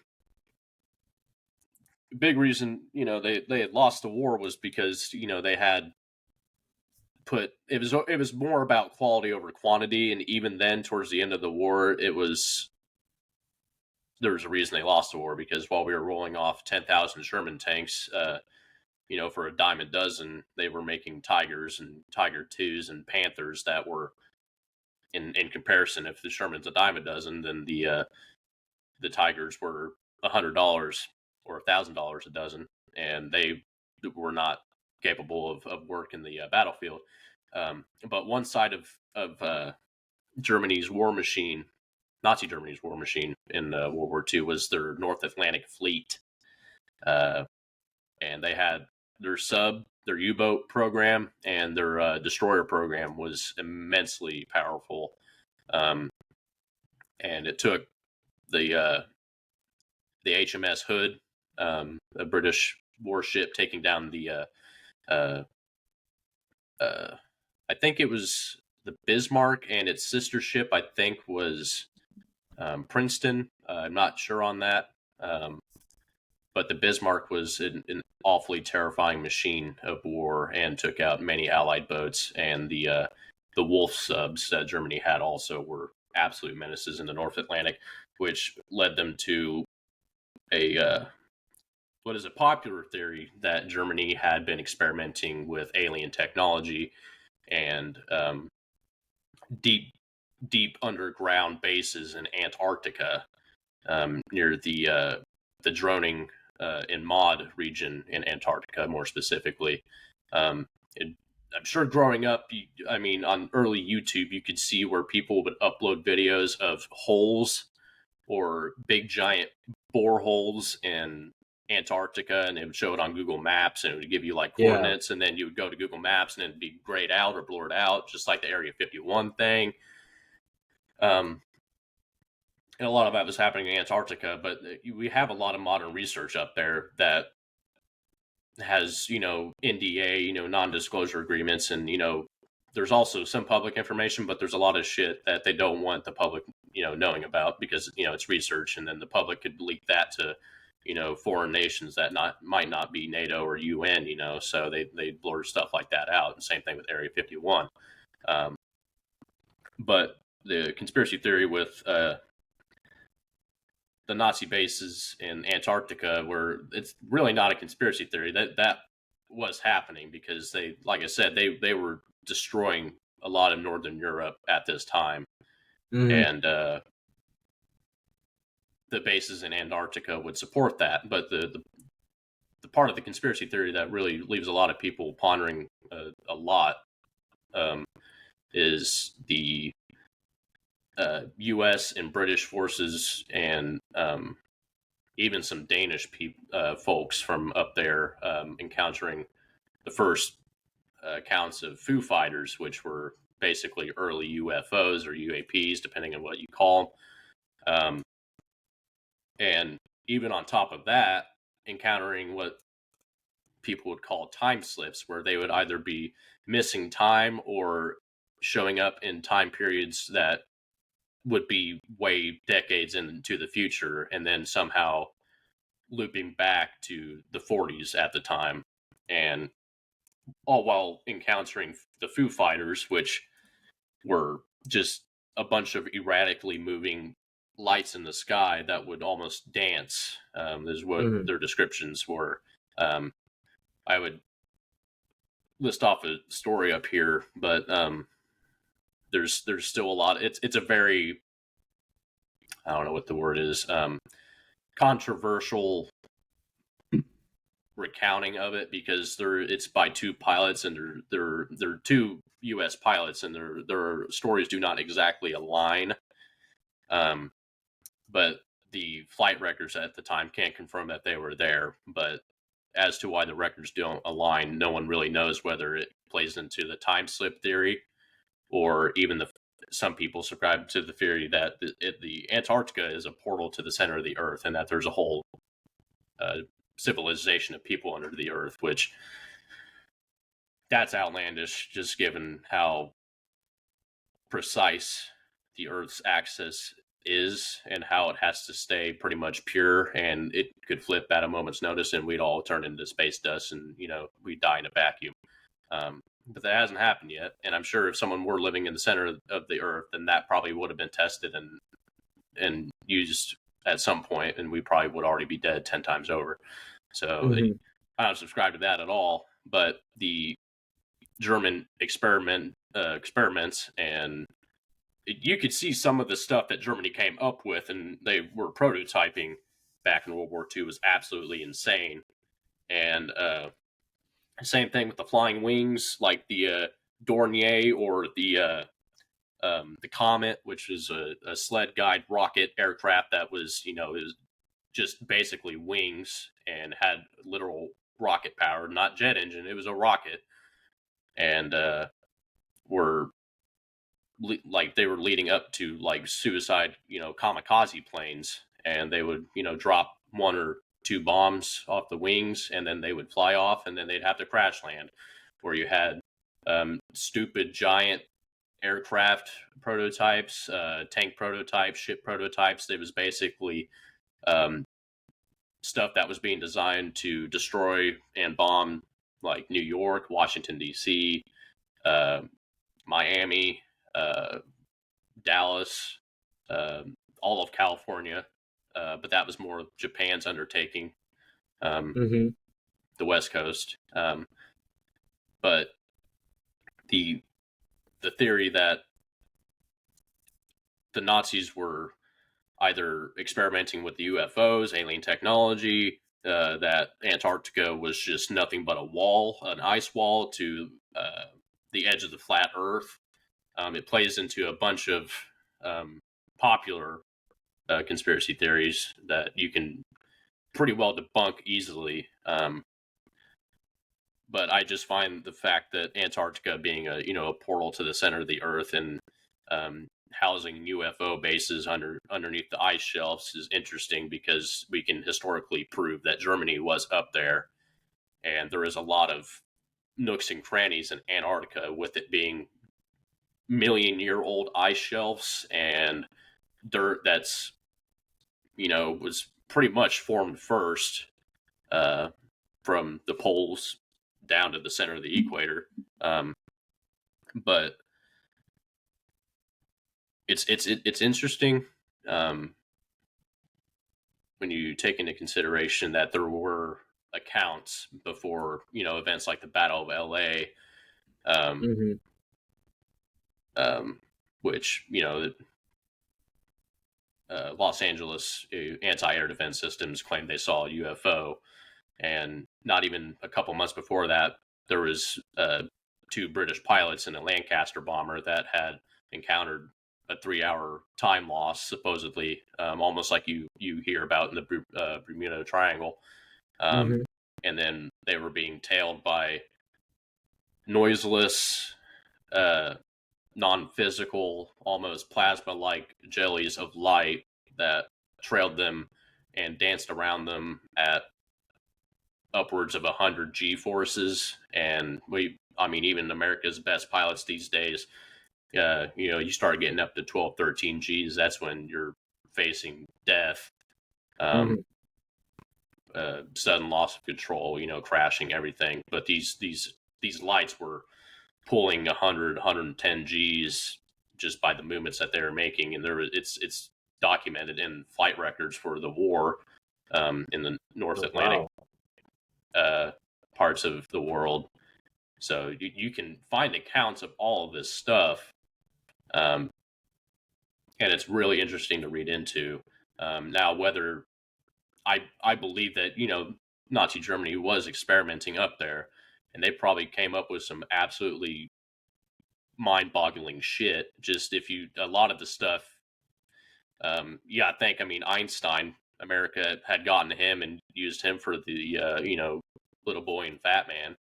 big reason they had lost the war was because they had put it was more about quality over quantity, and even then towards the end of the war there was a reason they lost the war, because while we were rolling off 10,000 Sherman tanks for a dime a dozen, they were making Tigers and Tiger 2s and Panthers that were in comparison, if the Sherman's a dime a dozen, then the Tigers were $100 or $1,000 a dozen, and they were not capable of work in the battlefield. But one side of Germany's war machine, Nazi Germany's war machine in World War II, was their North Atlantic Fleet, and they had their U-boat program, and their destroyer program was immensely powerful. And it took the HMS Hood, a British warship, taking down the I think it was the Bismarck, and its sister ship, I think, was Princeton. I'm not sure on that. But the Bismarck was an awfully terrifying machine of war and took out many Allied boats. And the Wolf subs that Germany had also were absolute menaces in the North Atlantic, which led them to what is a popular theory that Germany had been experimenting with alien technology and deep underground bases in Antarctica, near the droning in Maud region in Antarctica, more specifically. I'm sure growing up, on early YouTube, you could see where people would upload videos of holes or big giant boreholes in Antarctica, and it would show it on Google Maps, and it would give you like coordinates, and then you would go to Google Maps, and it'd be grayed out or blurred out, just like the Area 51 thing. And a lot of that was happening in Antarctica, but we have a lot of modern research up there that has, NDA, non-disclosure agreements, and, there's also some public information, but there's a lot of shit that they don't want the public, knowing about, because, it's research, and then the public could leak that to, foreign nations that might not be NATO or UN, so they blur stuff like that out. And same thing with Area 51. But the conspiracy theory with the Nazi bases in Antarctica, where it's really not a conspiracy theory, that was happening, because they, like I said, they were destroying a lot of Northern Europe at this time. And the bases in Antarctica would support that. But the part of the conspiracy theory that really leaves a lot of people pondering a lot is the U.S. and British forces and even some Danish folks from up there encountering the first accounts of Foo Fighters, which were basically early UFOs or UAPs, depending on what you call them. And even on top of that, encountering what people would call time slips, where they would either be missing time or showing up in time periods that would be way decades into the future, and then somehow looping back to the 40s at the time, and all while encountering the Foo Fighters, which were just a bunch of erratically moving lights in the sky that would almost dance, is what their descriptions were. I would list off a story up here, but there's still a lot. It's a very, I don't know what the word is, controversial recounting of it, because it's by two pilots, and they're two U.S. pilots, and their stories do not exactly align. But the flight records at the time can't confirm that they were there. But as to why the records don't align, no one really knows, whether it plays into the time slip theory, or even some people subscribe to the theory that the Antarctica is a portal to the center of the Earth, and that there's a whole civilization of people under the Earth, which that's outlandish, just given how precise the Earth's axis is and how it has to stay pretty much pure, and it could flip at a moment's notice and we'd all turn into space dust, and we'd die in a vacuum. But that hasn't happened yet, and I'm sure if someone were living in the center of the Earth, then that probably would have been tested and used at some point, and we probably would already be dead 10 times over. So I don't subscribe to that at all. But the German experiments, and you could see some of the stuff that Germany came up with and they were prototyping back in World War II was absolutely insane. And same thing with the flying wings, like the Dornier, or the Comet, which is a sled guide rocket aircraft that was, it was just basically wings and had literal rocket power, not jet engine. It was a rocket, and were they were leading up to like suicide, kamikaze planes, and they would, drop one or two bombs off the wings, and then they would fly off, and then they'd have to crash land. Where you had stupid giant aircraft prototypes, tank prototypes, ship prototypes. It was basically stuff that was being designed to destroy and bomb like New York, Washington, D.C., Miami, Dallas, all of California. But that was more Japan's undertaking, the West Coast. But the theory that the Nazis were either experimenting with the UFOs, alien technology, that Antarctica was just nothing but a wall, an ice wall to the edge of the flat Earth. It plays into a bunch of popular conspiracy theories that you can pretty well debunk easily. But I just find the fact that Antarctica being a portal to the center of the Earth, and housing UFO bases underneath the ice shelves is interesting, because we can historically prove that Germany was up there, and there is a lot of nooks and crannies in Antarctica, with it being million-year-old ice shelves and dirt that's was pretty much formed first from the poles down to the center of the equator. But it's interesting when you take into consideration that there were accounts before events like the Battle of LA, which Los Angeles anti-air defense systems claimed they saw a UFO, and not even a couple months before that, there was two British pilots in a Lancaster bomber that had encountered a 3-hour time loss, supposedly, almost like you hear about in the Bermuda Triangle. Mm-hmm. And then they were being tailed by noiseless, uh, non-physical, almost plasma-like jellies of light that trailed them and danced around them at upwards of 100 G forces. And even America's best pilots these days, you start getting up to 12, 13 Gs. That's when you're facing death, um, Mm-hmm. sudden loss of control, crashing everything. But these lights were pulling 100, 110 Gs just by the movements that they were making, and it's documented in flight records for the war, in the North Oh, Atlantic wow. Parts of the world. So you can find accounts of all of this stuff, um, and it's really interesting to read into. Now, whether I believe that Nazi Germany was experimenting up there, and they probably came up with some absolutely mind-boggling shit. Just if you a lot of the stuff, I think Einstein, America had gotten to him and used him for the little boy and fat man,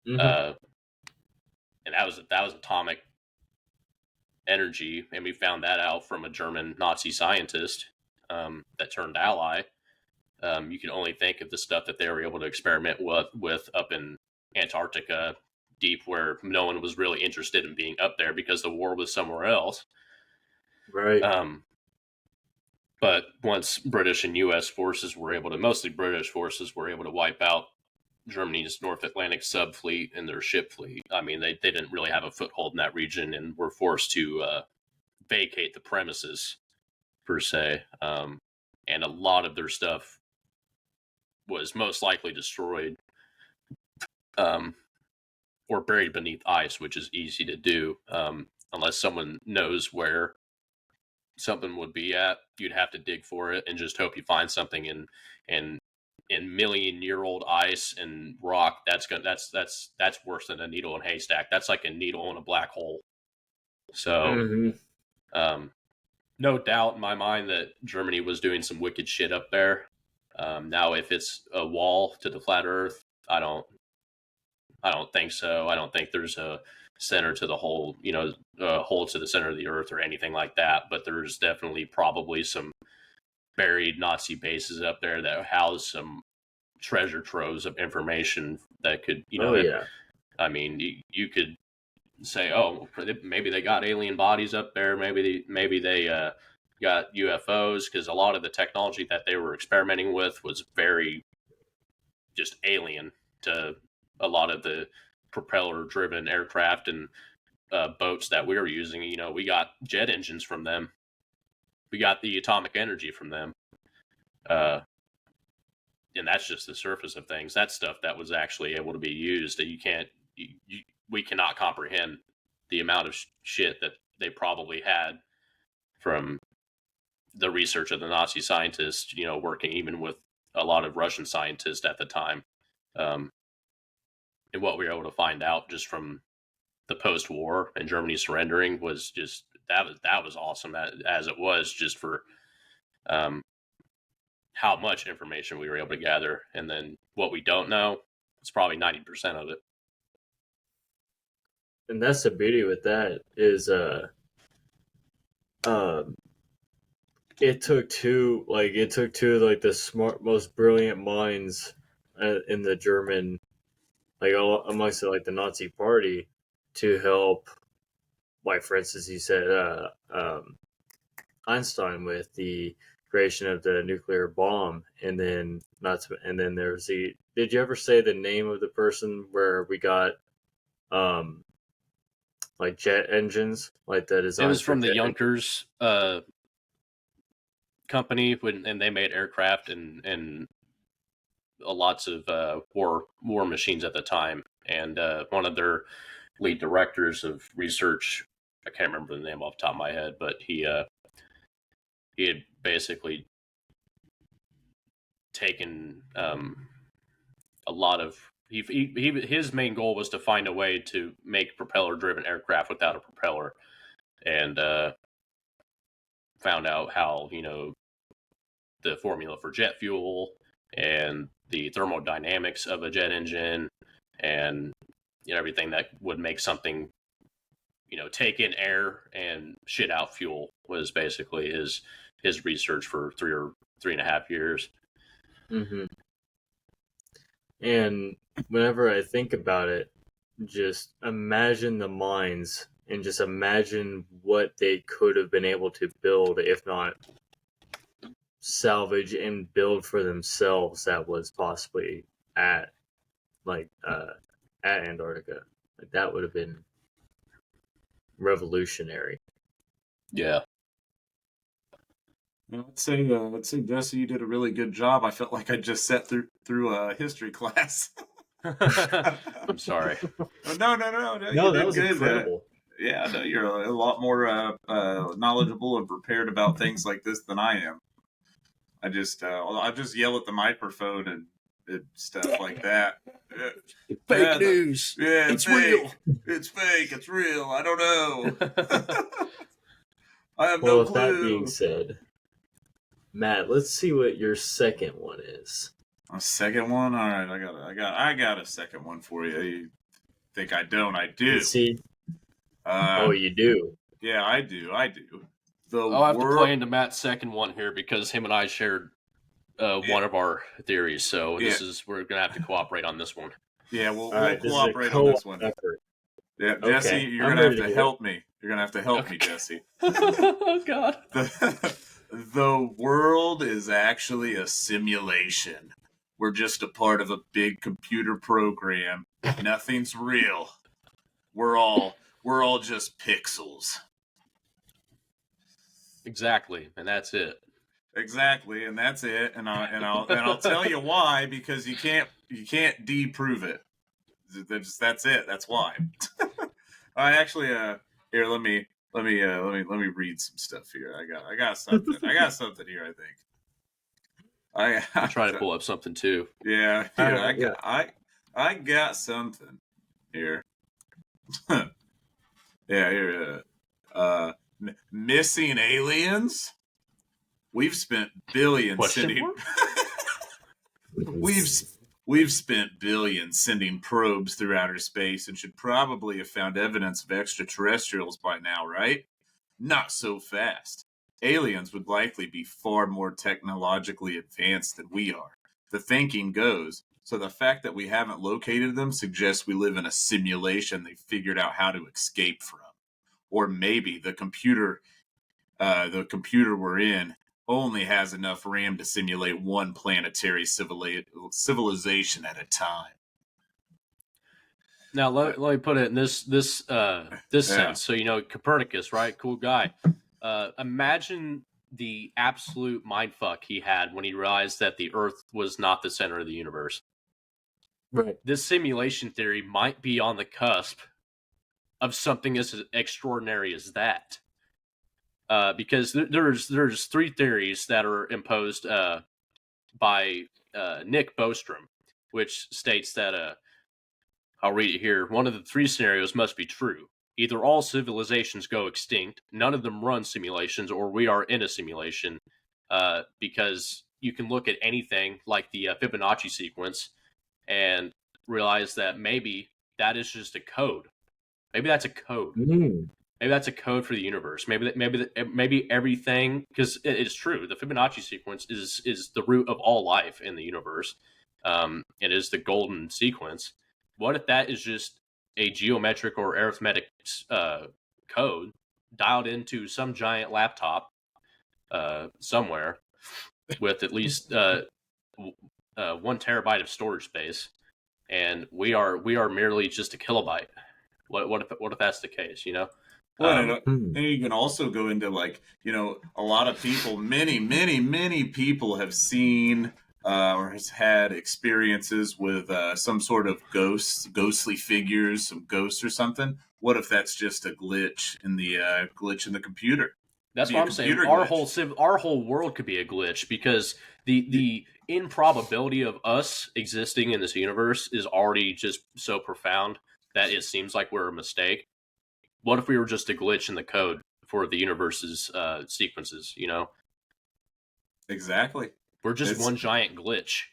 Mm-hmm. uh, and that was atomic energy, and we found that out from a German Nazi scientist that turned ally. You can only think of the stuff that they were able to experiment with up in Antarctica, deep where no one was really interested in being up there because the war was somewhere else. Right. Um, but once British and U.S. forces were able to, mostly British forces were able to wipe out Germany's North Atlantic subfleet and their ship fleet. They didn't really have a foothold in that region and were forced to vacate the premises per se. And a lot of their stuff was most likely destroyed, um, or buried beneath ice, which is easy to do, unless someone knows where something would be at. You'd have to dig for it and just hope you find something in million-year-old ice and rock. That's worse than a needle in a haystack. That's like a needle in a black hole. So, Mm-hmm. um, no doubt in my mind that Germany was doing some wicked shit up there. Now, if it's a wall to the flat Earth, I don't think so. I don't think there's a center to the hole, hole to the center of the Earth or anything like that. But there's definitely probably some buried Nazi bases up there that house some treasure troves of information that could, Oh, yeah. you could say, oh, maybe they got alien bodies up there. Maybe they got UFOs, because a lot of the technology that they were experimenting with was very just alien to a lot of the propeller driven aircraft and boats that we were using. We got jet engines from them. We got the atomic energy from them. And that's just the surface of things. That's stuff that was actually able to be used. That we cannot comprehend the amount of shit that they probably had from the research of the Nazi scientists, working even with a lot of Russian scientists at the time. Um, and what we were able to find out just from the post-war and Germany surrendering was just that was awesome. As it was just for um, how much information we were able to gather, and then what we don't know, it's probably 90% of it. And that's the beauty with that is um it took two like the smart most brilliant minds in the German, like amongst like the Nazi party, to help, like for instance he said Einstein with the creation of the nuclear bomb. And then not to, and then there's the, did you ever say the name of the person where we got um like jet engines, like the It was designs for from the jet engines? Junkers company, and they made aircraft and lots of war machines at the time. And one of their lead directors of research, I can't remember the name off the top of my head, but he had basically taken a lot of his main goal was to find a way to make propeller driven aircraft without a propeller. And found out how, the formula for jet fuel and the thermodynamics of a jet engine and everything that would make something take in air and shit out fuel was basically his research for 3.5 years. Mm-hmm. And whenever I think about it, just imagine the minds and just imagine what they could have been able to build, if not salvage and build for themselves, that was possibly at at Antarctica. Like, that would have been revolutionary. Yeah. Let's say Jesse, you did a really good job. I felt like I just sat through a history class. I'm sorry. No, you that did was good. incredible. Yeah, no, you're a lot more knowledgeable and prepared about things like this than I am. I just yell at the microphone and stuff like that. Fake news. It's fake. real. It's fake. It's real. I don't know. I have Well, no with clue. that being said, Matt, let's see what your second one is. A second one? All right, I got a second one for you. You think I don't? I do. Let's see. You do? Yeah, I do. I'll have to play into Matt's second one here because him and I shared one of our theories. So we're gonna have to cooperate on this one. Yeah, we'll right, cooperate on this one. Effort. Yeah, Jesse, Okay, you're gonna have to help me. You're gonna have to help me, Jesse. Oh God. The world is actually a simulation. We're just a part of a big computer program. Nothing's real. We're all just pixels. Exactly, and that's it. Exactly, and that's it. And I'll tell you why, because you can't disprove it. That's it. That's why. I actually here let me read some stuff here. I got something. I got something here. I think. I'm trying to pull up something too. Yeah, I got something here. Yeah, here. Missing aliens. We've spent billions sending. We've spent billions sending probes through outer space and should probably have found evidence of extraterrestrials by now, right? Not so fast. Aliens would likely be far more technologically advanced than we are. The thinking goes, so the fact that we haven't located them suggests we live in a simulation they figured out how to escape from. Or maybe the computer we're in only has enough RAM to simulate one planetary civilization at a time. Now let me put it in this sense. So Copernicus, right? Cool guy. Imagine the absolute mindfuck he had when he realized that the Earth was not the center of the universe. Right. This simulation theory might be on the cusp of something as extraordinary as that. Because there's three theories that are imposed by Nick Bostrom, which states that I'll read it here. One of the three scenarios must be true. Either all civilizations go extinct, none of them run simulations, or we are in a simulation. Because you can look at anything like the Fibonacci sequence and realize that maybe that is just a code. Maybe that's a code. Maybe that's a code for the universe. Maybe everything, because it's true. The Fibonacci sequence is the root of all life in the universe. It is the golden sequence. What if that is just a geometric or arithmetic code dialed into some giant laptop somewhere with at least 1 terabyte of storage space, and we are merely just a kilobyte? What if that's the case? Well, and you can also go into a lot of people, many people have seen or has had experiences with some sort of ghostly figures, some ghosts or something. What if that's just a glitch in the computer? That's what I'm saying. Our whole world could be a glitch because the improbability of us existing in this universe is already just so profound that it seems like we're a mistake. What if we were just a glitch in the code for the universe's sequences. Exactly. We're just It's one giant glitch.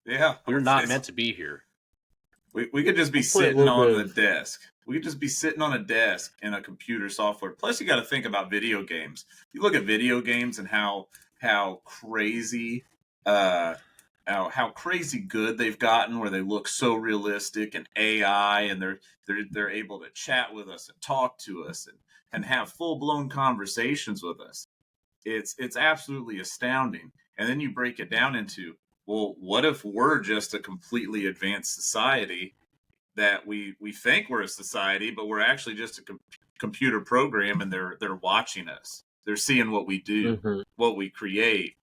yeah. We're not meant to be here. We could just be Let's play a sitting little on bit the of- desk. We could just be sitting on a desk in a computer software. Plus, you got to think about video games. You look at video games and how crazy uh how crazy good they've gotten, where they look so realistic and AI, and they're able to chat with us and talk to us and have full blown conversations with us. It's absolutely astounding. And then you break it down into, well, what if we're just a completely advanced society, that we think we're a society, but we're actually just a computer program, and they're watching us. They're seeing what we do, Mhm. what we create.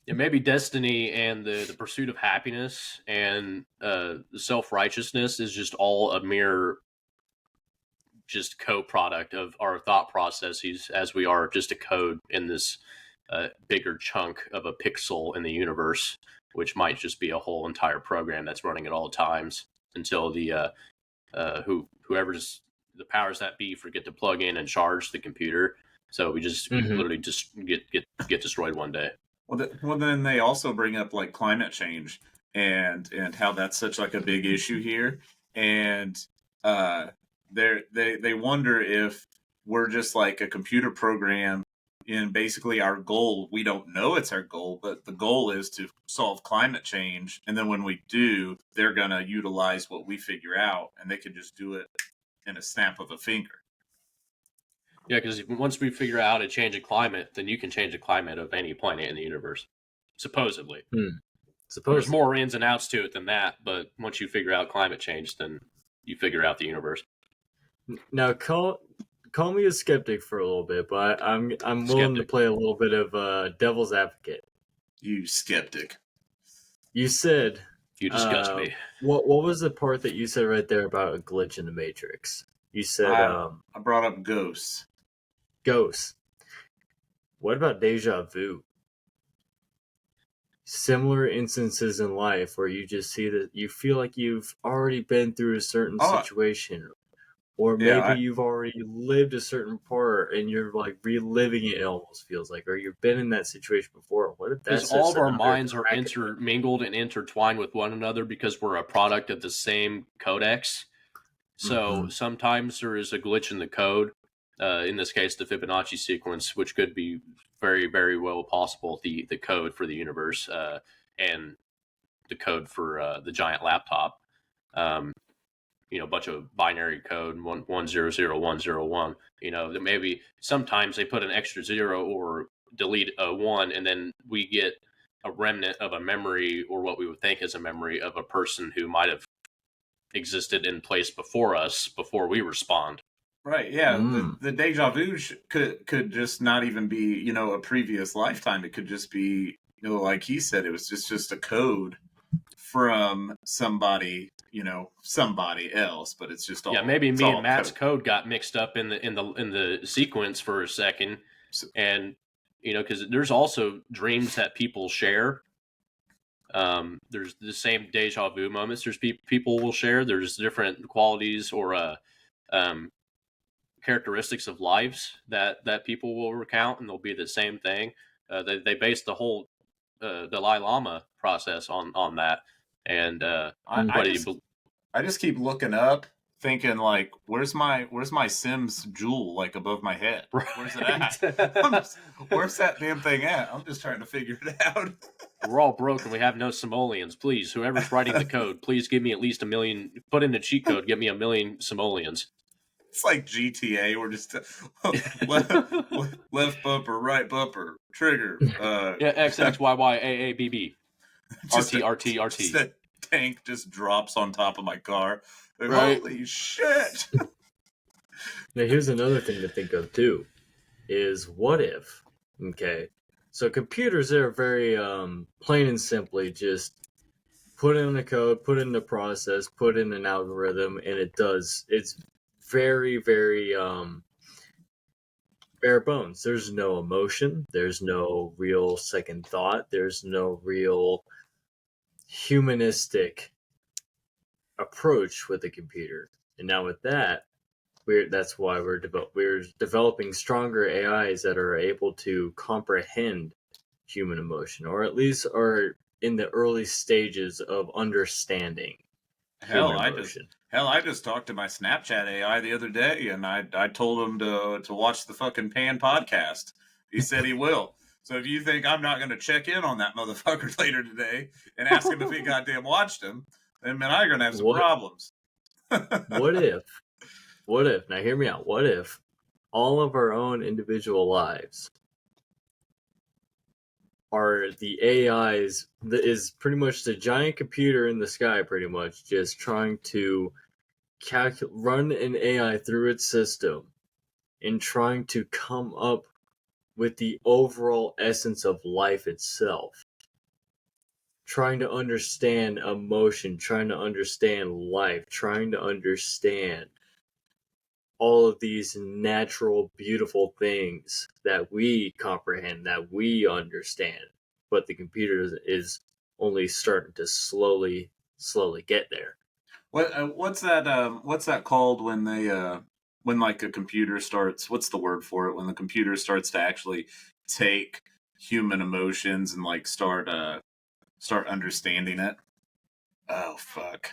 Yeah, maybe destiny and the pursuit of happiness and self-righteousness is just all a mere just co-product of our thought processes, as we are just a code in this bigger chunk of a pixel in the universe, which might just be a whole entire program that's running at all times until the whoever's the powers that be forget to plug in and charge the computer. So we Mhm. literally just get destroyed one day. Well, then they also bring up like climate change and how that's such like a big issue here, and uh, they wonder if we're just like a computer program. And basically, our goal, we don't know it's our goal, but the goal is to solve climate change. And then when we do, they're going to utilize what we figure out, and they can just do it in a snap of a finger. Yeah, because once we figure out how to change a climate, then you can change the climate of any planet in the universe. Supposedly. There's Supposedly. more ins and outs to it than that, but once you figure out climate change, then you figure out the universe. Now, call me a skeptic for a little bit, but I'm willing to Skeptic. play a little bit of devil's advocate. You skeptic. You said You disgust me. what was the part that you said right there about a glitch in the Matrix? You said I brought up ghosts. ghosts. What about deja vu? Similar instances in life where you just see that you feel like you've already been through a certain Oh, situation, or yeah, maybe you've already lived a certain part and you're like reliving it. It almost feels like, or you've been in that situation before. What if Because that's all just of our another minds are crack in intermingled and intertwined with one another because we're a product of the same codex. So Mhm. sometimes there is a glitch in the code. In this case, the Fibonacci sequence, which could be very, very well possible the code for the universe and the code for the giant laptop. Um, a bunch of binary code 100 101. That maybe sometimes they put an extra zero or delete a one, and then we get a remnant of a memory, or what we would think is a memory of a person who might have existed in place before us before we respond. right. Yeah, Mm. the deja vu could just not even be a previous lifetime. It could just be like he said, it was just a code from somebody else, but it's just Yeah, all maybe it's me and all Matt's code. code got mixed up in the sequence for a second, So, and because there's also dreams that people share. There's the same deja vu moments. There's people will share. There's different qualities or um, characteristics of lives that people will recount, and they'll be the same thing. They base the whole Dalai Lama process on that. And I what Mhm. do you just I just keep looking up, thinking like, where's my Sims jewel like above my head? Where's it at? right? Where's that damn thing at? I'm just trying to figure it out. We're all broke and we have no simoleons. Please, whoever's writing the code, please give me at least 1,000,000. Put in the cheat code. Give me 1,000,000 simoleons. It's like GTA. We're just left bumper, right bumper, trigger. Yeah, X X Y Y A A B B R just T a, R T R just T. a tank just drops on top of my car. Like, Right. holy shit! Now, here's another thing to think of too: is what if? Okay, so computers are very plain and simply just put in a code, put in the process, put in an algorithm, and it does. It's very, very bare bones. There's no emotion. There's no real second thought. There's no real humanistic approach with the computer. And now with that, That's why we're developing stronger AIs that are able to comprehend human emotion, or at least are in the early stages of understanding Hell, human I just emotion. I just talked to my Snapchat AI the other day, and I told him to watch the fucking Pan podcast. He said he will. So if you think I'm not going to check in on that motherfucker later today and ask him if he goddamn watched him, then man, I'm going to have some What problems. what if now hear me out. What if all of our own individual lives are the AIs that is pretty much the giant computer in the sky, pretty much just trying to run an AI through its system and trying to come up with the overall essence of life itself, trying to understand emotion, trying to understand life, trying to understand all of these natural, beautiful things that we comprehend, that we understand, but the computer is only starting to slowly get there. What's that? What's that called when they when like a computer starts? What's the word for it? When the computer starts to actually take human emotions and like start understanding it. Oh fuck!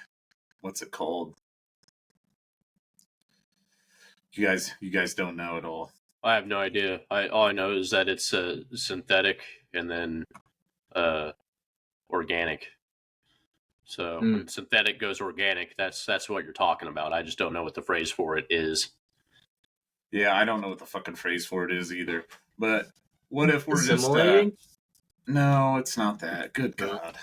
What's it called? You guys don't know at all. I have no idea. All I know is that it's synthetic and then organic. So when synthetic goes organic, that's what you're talking about. I just don't know what the phrase for it is. Yeah, I don't know what the fucking phrase for it is either. But what if we're just Assimilating? No, it's not that. Good No. God.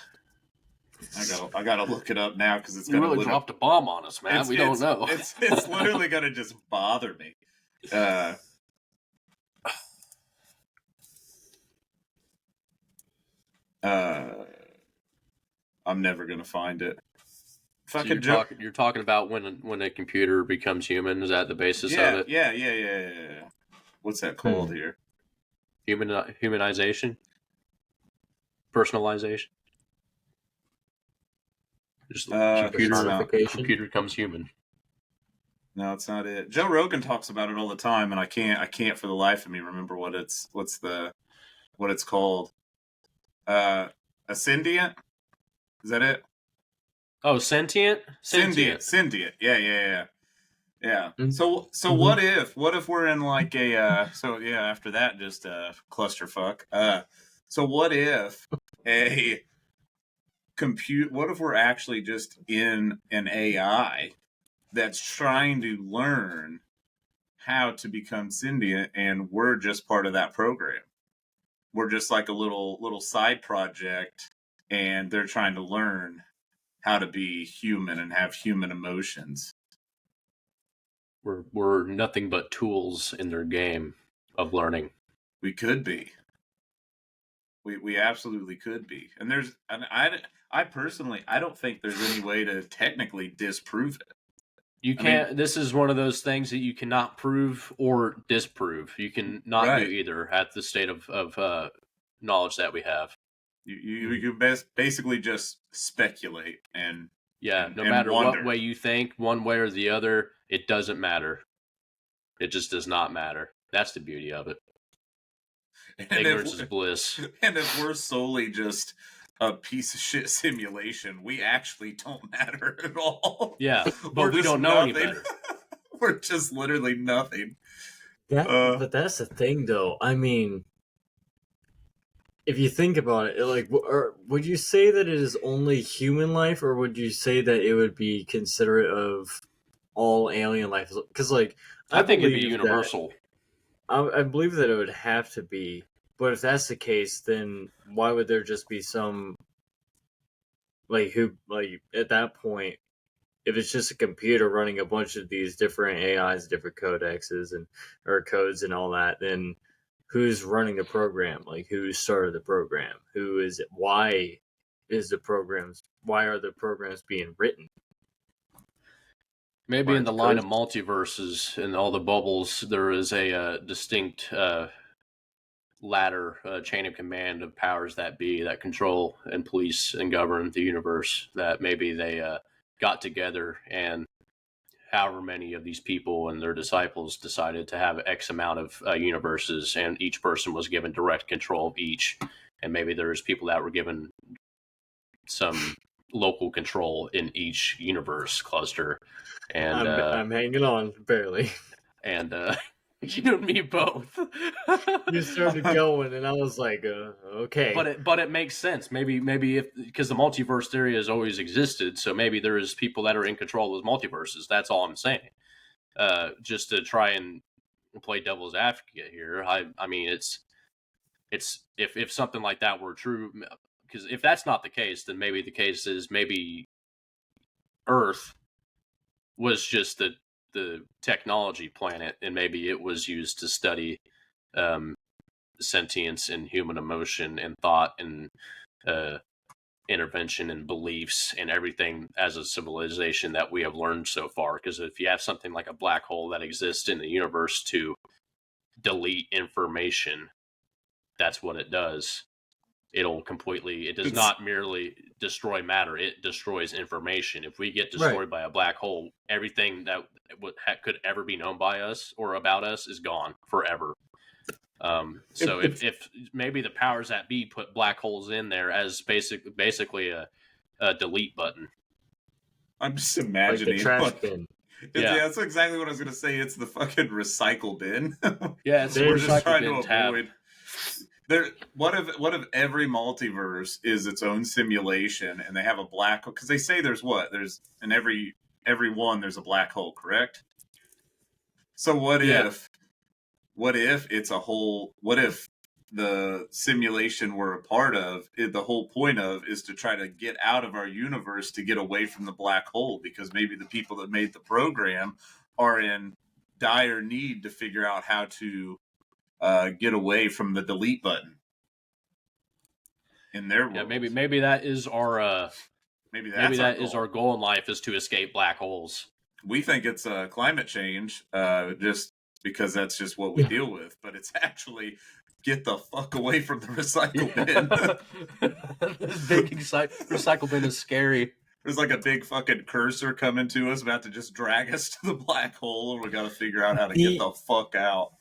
I gotta look it up now because it's You gonna really dropped a bomb on us, man. We don't know. It's literally gonna just bother me. I'm never gonna find it. So Fucking you're talking about when a computer becomes human. Is that the basis of it? Yeah. What's that called here? Humanization, personalization. Just computer becomes human. No, it's not it. Joe Rogan talks about it all the time, and I can't for the life of me remember what it's called. Ascendiant? Is that it? Oh, sentient. Sentient. Yeah. Mm-hmm. So what if we're in like a after that just clusterfuck. So what if what if we're actually just in an AI that's trying to learn how to become sentient, and we're just part of that program. We're just like a little side project, and they're trying to learn how to be human and have human emotions. We're nothing but tools in their game of learning. We could be. We absolutely could be. And I personally, I don't think there's any way to technically disprove it. You can't. This is one of those things that you cannot prove or disprove. You can not do either at the state of knowledge that we have. You basically just speculate and no matter wonder. what way you think, one way or the other, it doesn't matter. It just does not matter. That's the beauty of it. Ignorance is bliss. And if we're solely just a piece of shit simulation, we actually don't matter at all. Yeah, but we don't know any better. We're just literally nothing. But that's the thing, though. I mean, if you think about it, like, would you say that it is only human life, or would you say that it would be considerate of all alien life? Because, like, I think it'd be universal. I believe that it would have to be. But if that's the case, then why would there just be some, like, at that point, if it's just a computer running a bunch of these different AIs, different codexes or codes and all that, then who's running the program? Like, who started the program? Who is it? Why are the programs being written? Maybe in the line of multiverses and all the bubbles, there is a distinct ladder, chain of command of powers that be that control and police and govern the universe. That maybe they got together and however many of these people and their disciples decided to have X amount of universes, and each person was given direct control of each. And maybe there's people that were given some local control in each universe cluster. And I'm hanging on barely. and you and me both. You started going, and I was like, okay. But it makes sense. Maybe if, because the multiverse theory has always existed, so maybe there is people that are in control of those multiverses. That's all I'm saying. Just to try and play devil's advocate here. I mean, it's if something like that were true, because if that's not the case, then maybe the case is maybe Earth was just the technology planet, and maybe it was used to study sentience and human emotion and thought and intervention and beliefs and everything as a civilization that we have learned so far. Because if you have something like a black hole that exists in the universe to delete information, that's what it does. It does not merely destroy matter, it destroys information. If we get destroyed by a black hole, everything that could ever be known by us or about us is gone forever. So if maybe the powers that be put black holes in there as basically a delete button. I'm just imagining like the trash bin. Yeah, that's exactly what I was going to say. It's the fucking recycle bin. Yeah, it's we're just trying to avoid. What if every multiverse is its own simulation, and they have a black hole? Because they say there's in every one there's a black hole, correct? So what if it's a whole? What if the simulation we're a part of, the whole point of is to try to get out of our universe to get away from the black hole, because maybe the people that made the program are in dire need to figure out how to get away from the delete button in their world. Yeah, maybe that is our maybe that is our goal in life, is to escape black holes. We think it's climate change, just because that's just what we deal with, but it's actually get the fuck away from the recycle bin. This big recycle bin is scary. There's like a big fucking cursor coming to us, about to just drag us to the black hole, and we got to figure out how to get the fuck out.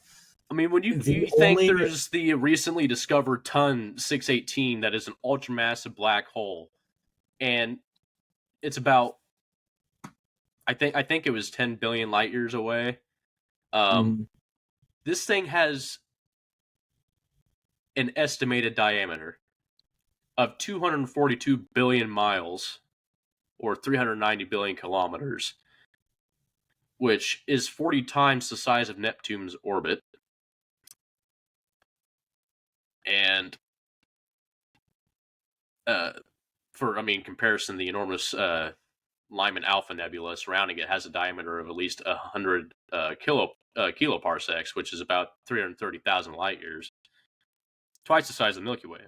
I mean, when you think there's the recently discovered P.A.N. 618 that is an ultramassive black hole, and it's about, I think it was 10 billion light years away. This thing has an estimated diameter of 242 billion miles, or 390 billion kilometers, which is 40 times the size of Neptune's orbit. And comparison, the enormous Lyman Alpha Nebula surrounding it has a diameter of at least 100 kiloparsecs, which is about 330,000 light years, twice the size of the Milky Way.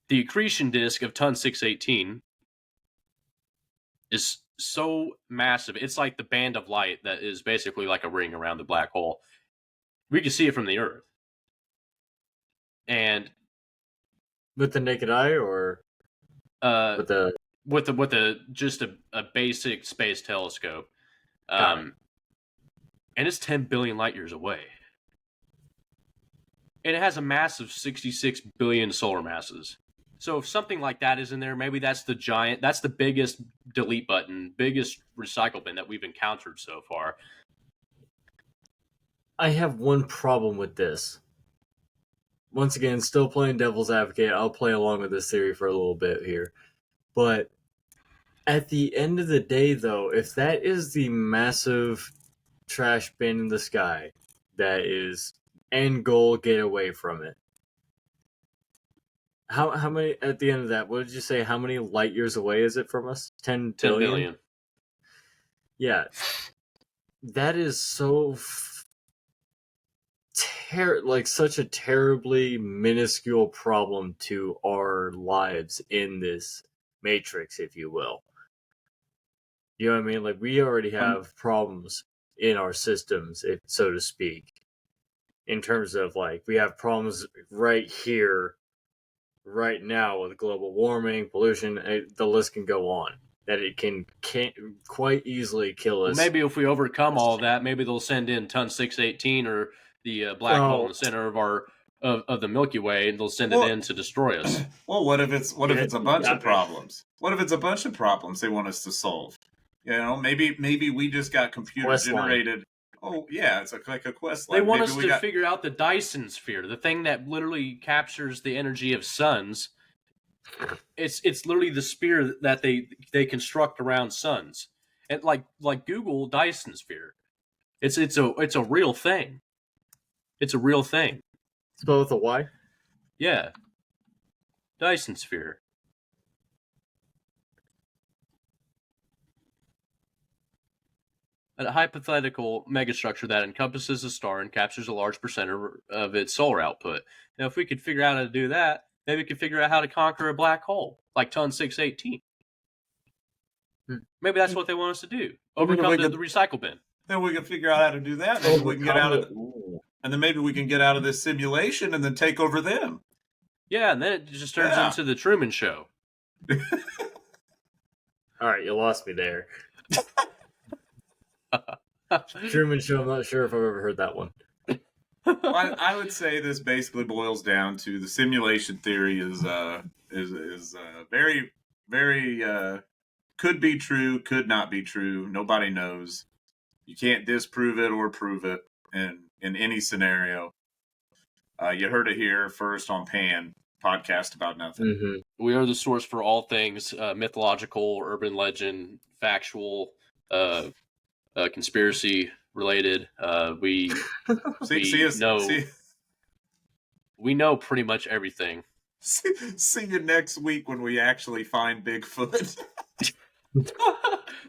The accretion disk of P.A.N. 618 is so massive. It's like the band of light that is basically like a ring around the black hole. We can see it from the Earth. And with the naked eye, or with just a basic space telescope, and it's 10 billion light years away, and it has a mass of 66 billion solar masses. So if something like that is in there, maybe that's the biggest delete button, biggest recycle bin that we've encountered so far. I have one problem with this. Once again, still playing devil's advocate. I'll play along with this theory for a little bit here. But at the end of the day, though, if that is the massive trash bin in the sky, that is end goal, get away from it. How many, at the end of that, what did you say, how many light years away is it from us? 10 billion? Yeah. That is so such a terribly minuscule problem to our lives in this matrix, if you will. You know what I mean? Like, we already have problems in our systems, so to speak, in terms of, like, we have problems right here, right now, with global warming, pollution. The list can go on. that it can't quite easily kill us. Maybe if we overcome all of that, maybe they'll send in Ton 618 or the black hole in the center of our of the Milky Way, and they'll send it in to destroy us. Well, what if it's a bunch of problems? What if it's a bunch of problems they want us to solve? You know, maybe we just got computer generated. Oh yeah, it's like a quest line. They want us to figure out the Dyson sphere, the thing that literally captures the energy of suns. It's literally the sphere that they construct around suns, and like Google Dyson sphere. It's a real thing. It's a real thing. Spelled with a Y? Yeah. Dyson sphere. A hypothetical megastructure that encompasses a star and captures a large percent of its solar output. Now, if we could figure out how to do that, maybe we could figure out how to conquer a black hole, like Ton 618. Maybe that's what they want us to do. Overcome the recycle bin. Then we can figure out how to do that. Maybe we can get out of and then maybe we can get out of this simulation and then take over them. Yeah, and then it just turns into the Truman Show. All right, you lost me there. Truman Show, I'm not sure if I've ever heard that one. I would say this basically boils down to the simulation theory is very, very could be true, could not be true. Nobody knows. You can't disprove it or prove it in any scenario. You heard it here first on P.A.N. podcast about nothing. Mm-hmm. We are the source for all things mythological, urban legend, factual, conspiracy related. We know pretty much everything. See you next week when we actually find Bigfoot.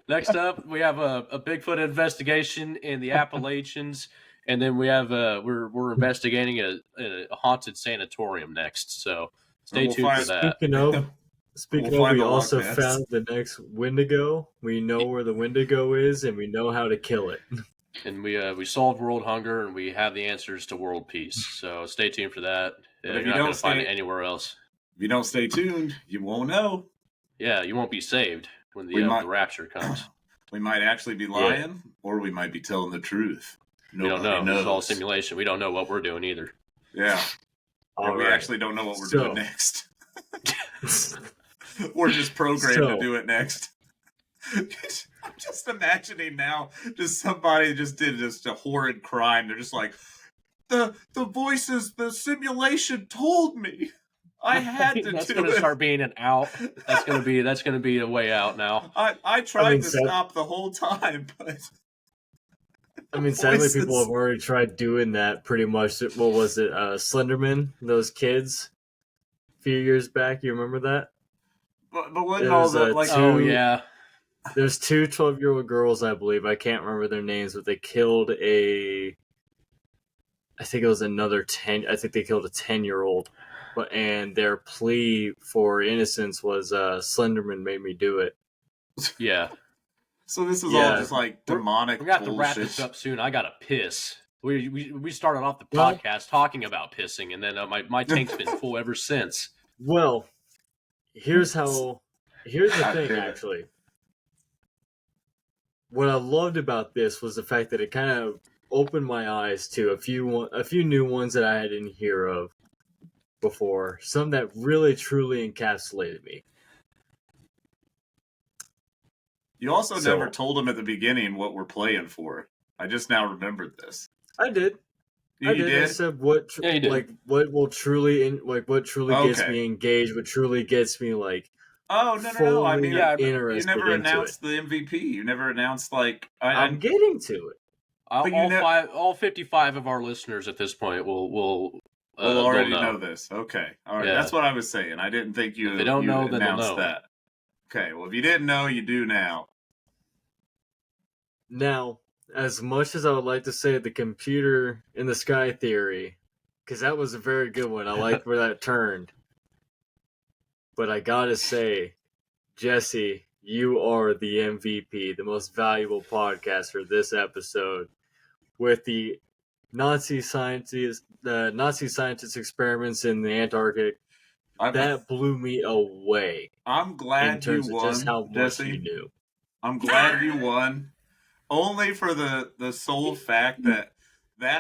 Next up, we have a Bigfoot investigation in the Appalachians, and then we have we're investigating a haunted sanatorium next. So stay tuned for that. Speaking of, we also found the next Wendigo. We know where the Wendigo is, and we know how to kill it. And we solved world hunger, and we have the answers to world peace. So stay tuned for that. You're not going to find it anywhere else. If you don't stay tuned, you won't know. Yeah, you won't be saved when the rapture comes. We might actually be lying, or we might be telling the truth. We don't know. It's all simulation. We don't know what we're doing either. Yeah. Or we actually don't know what we're doing next. We're just programmed to do it next. I'm just imagining now, just somebody just did just a horrid crime. They're just like, the voices, the simulation told me I had to do it. That's going to start being an out. That's going to be a way out now. I tried to stop the whole time, but sadly, people have already tried doing that pretty much. What was it? Slenderman, those kids a few years back. You remember that? But wasn't all that like? Oh yeah. There's two 12-year-old girls, I believe. I can't remember their names, but they killed I think it was another 10. I think they killed a 10-year-old. And their plea for innocence was Slenderman made me do it. Yeah. So this is all just like demonic. We got to wrap this up soon. I gotta piss. We started off the podcast talking about pissing, and then my tank's been full ever since. Well, here's the thing. Actually, what I loved about this was the fact that it kind of opened my eyes to a few new ones that I didn't hear of before. Some that really truly encapsulated me. You also never told them at the beginning what we're playing for. I just now remembered this. I did. You did? I said what will truly what truly gets me engaged, what truly gets me like. Oh no! I mean, you never announced the MVP. You never announced like. I'm getting to it. All 55 of our listeners at this point will already know this. Okay, all right. Yeah. That's what I was saying. I didn't think you. If they don't know, then they'll know that. Okay, well, if you didn't know, you do now. Now, as much as I would like to say the computer in the sky theory, because that was a very good one. I like where that turned. But I gotta say, Jesse, you are the MVP, the most valuable podcaster this episode, with the Nazi scientists experiments in the Antarctic that blew me away. I'm In glad you terms of just won, how much you Jesse. knew. I'm glad you won. Only for the sole fact that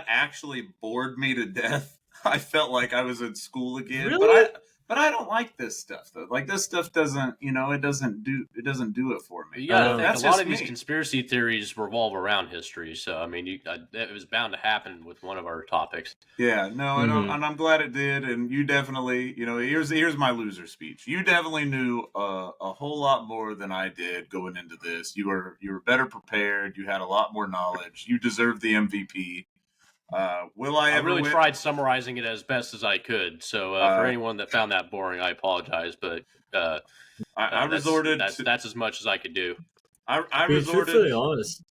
actually bored me to death. I felt like I was in school again, Really? but I don't like this stuff though. Like this stuff doesn't, it doesn't do it for me. You got to Oh. think That's a lot just of these me. conspiracy theories revolve around history. So I mean, it was bound to happen with one of our topics. Yeah, no, I don't, Mhm. and I'm glad it did. And you definitely, here's my loser speech. You definitely knew a whole lot more than I did going into this. You were better prepared. You had a lot more knowledge. You deserve the MVP. Will I I ever really win? tried summarizing it as best as I could. So for anyone that found that boring, I apologize, but I resorted to. that's as much as I could do. I Being resorted. truthfully honest,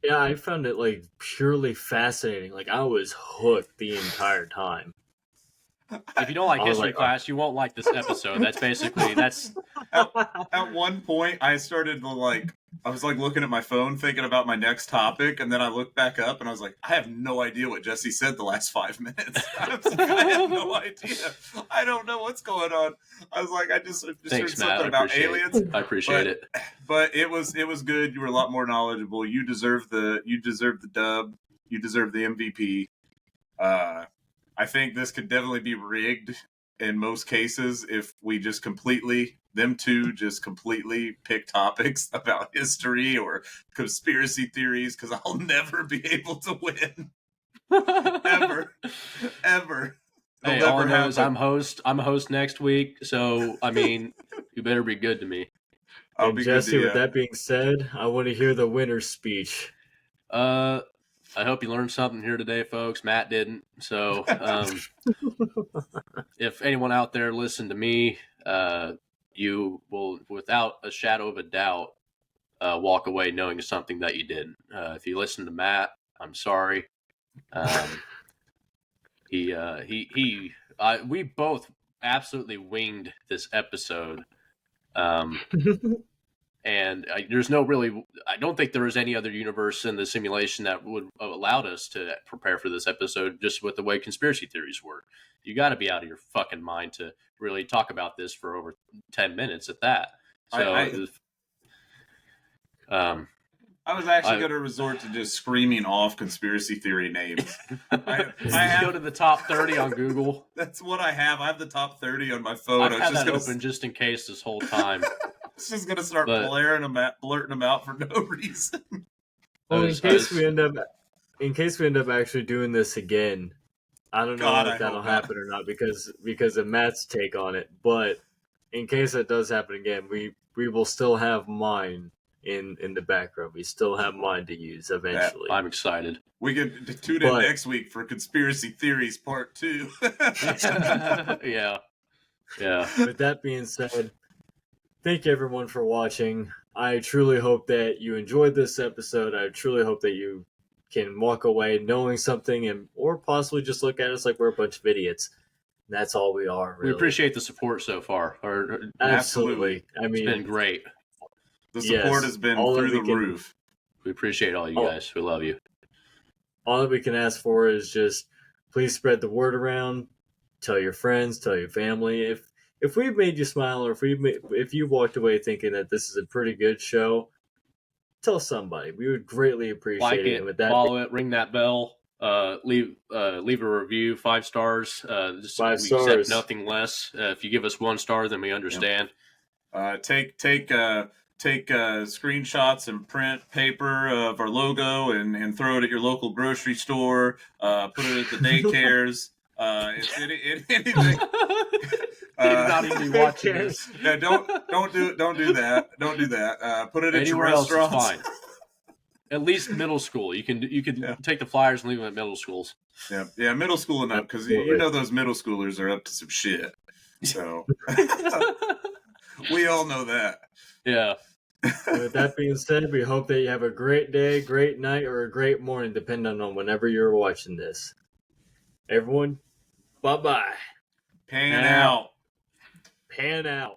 yeah, I found it like purely fascinating. Like I was hooked the entire time. If you don't like I was history like, class, you won't like this episode. That's basically that's At one point, I started to I was looking at my phone, thinking about my next topic, and then I looked back up and I was like, I have no idea what Jesse said the last 5 minutes. I have no idea. I don't know what's going on. I was like, I just heard thanks, Matt. something about aliens. I appreciate it. But it was good. You were a lot more knowledgeable. You deserve the dub. You deserve the MVP. I think this could definitely be rigged in most cases if we just completely pick topics about history or conspiracy theories, because I'll never be able to win. Ever. Hey, all I know is I'm host next week, so I mean, you better be good to me. I'll and be Jesse, good to with that being said, I want to hear the winner's speech. I hope you learned something here today, folks. Matt didn't. So, if anyone out there listened to me, you will, without a shadow of a doubt, walk away knowing something that you didn't. If you listen to Matt, I'm sorry. We both absolutely winged this episode. And there's no really, I don't think there is any other universe in the simulation that would have allowed us to prepare for this episode just with the way conspiracy theories work. You got to be out of your fucking mind to really talk about this for over 10 minutes at that. So, I was actually going to resort to just screaming off conspiracy theory names. I go to the top 30 on Google. That's what I have. I have the top 30 on my phone. I've had that open just in case this whole time. It's just gonna start blurting them out for no reason. Well, in case we end up actually doing this again, I don't know if that'll happen or not because of Matt's take on it. But in case that does happen again, we will still have mine in the background. We still have mine to use eventually. I'm excited. We could tune in next week for Conspiracy Theories Part 2. Yeah. With that being said, thank you everyone for watching. I truly hope that you enjoyed this episode. I truly hope that you can walk away knowing something or possibly just look at us like we're a bunch of idiots. That's all we are, really. We appreciate the support so far. Absolutely. I mean, it's been great. The support has been through the roof. We appreciate all you guys. We love you. All that we can ask for is just please spread the word around. Tell your friends, tell your family. If we've made you smile, or if you walked away thinking that this is a pretty good show, tell somebody. We would greatly appreciate it. And with that, follow it, ring that bell, leave a review, 5 stars. 5 stars. We accept nothing less. If you give us 1 star, then we understand. Take screenshots and print paper of our logo and throw it at your local grocery store. Put it at the daycares. Anything. Not even watching this. No, don't do that. Don't do that. Put it at your restaurants. Else is fine. At least middle school. You can take the flyers and leave them at middle schools. Yeah, middle school enough, because you know those middle schoolers are up to some shit. So we all know that. Yeah. With that being said, we hope that you have a great day, great night, or a great morning, depending on whenever you're watching this. Everyone, bye-bye. Pan out. Pan out.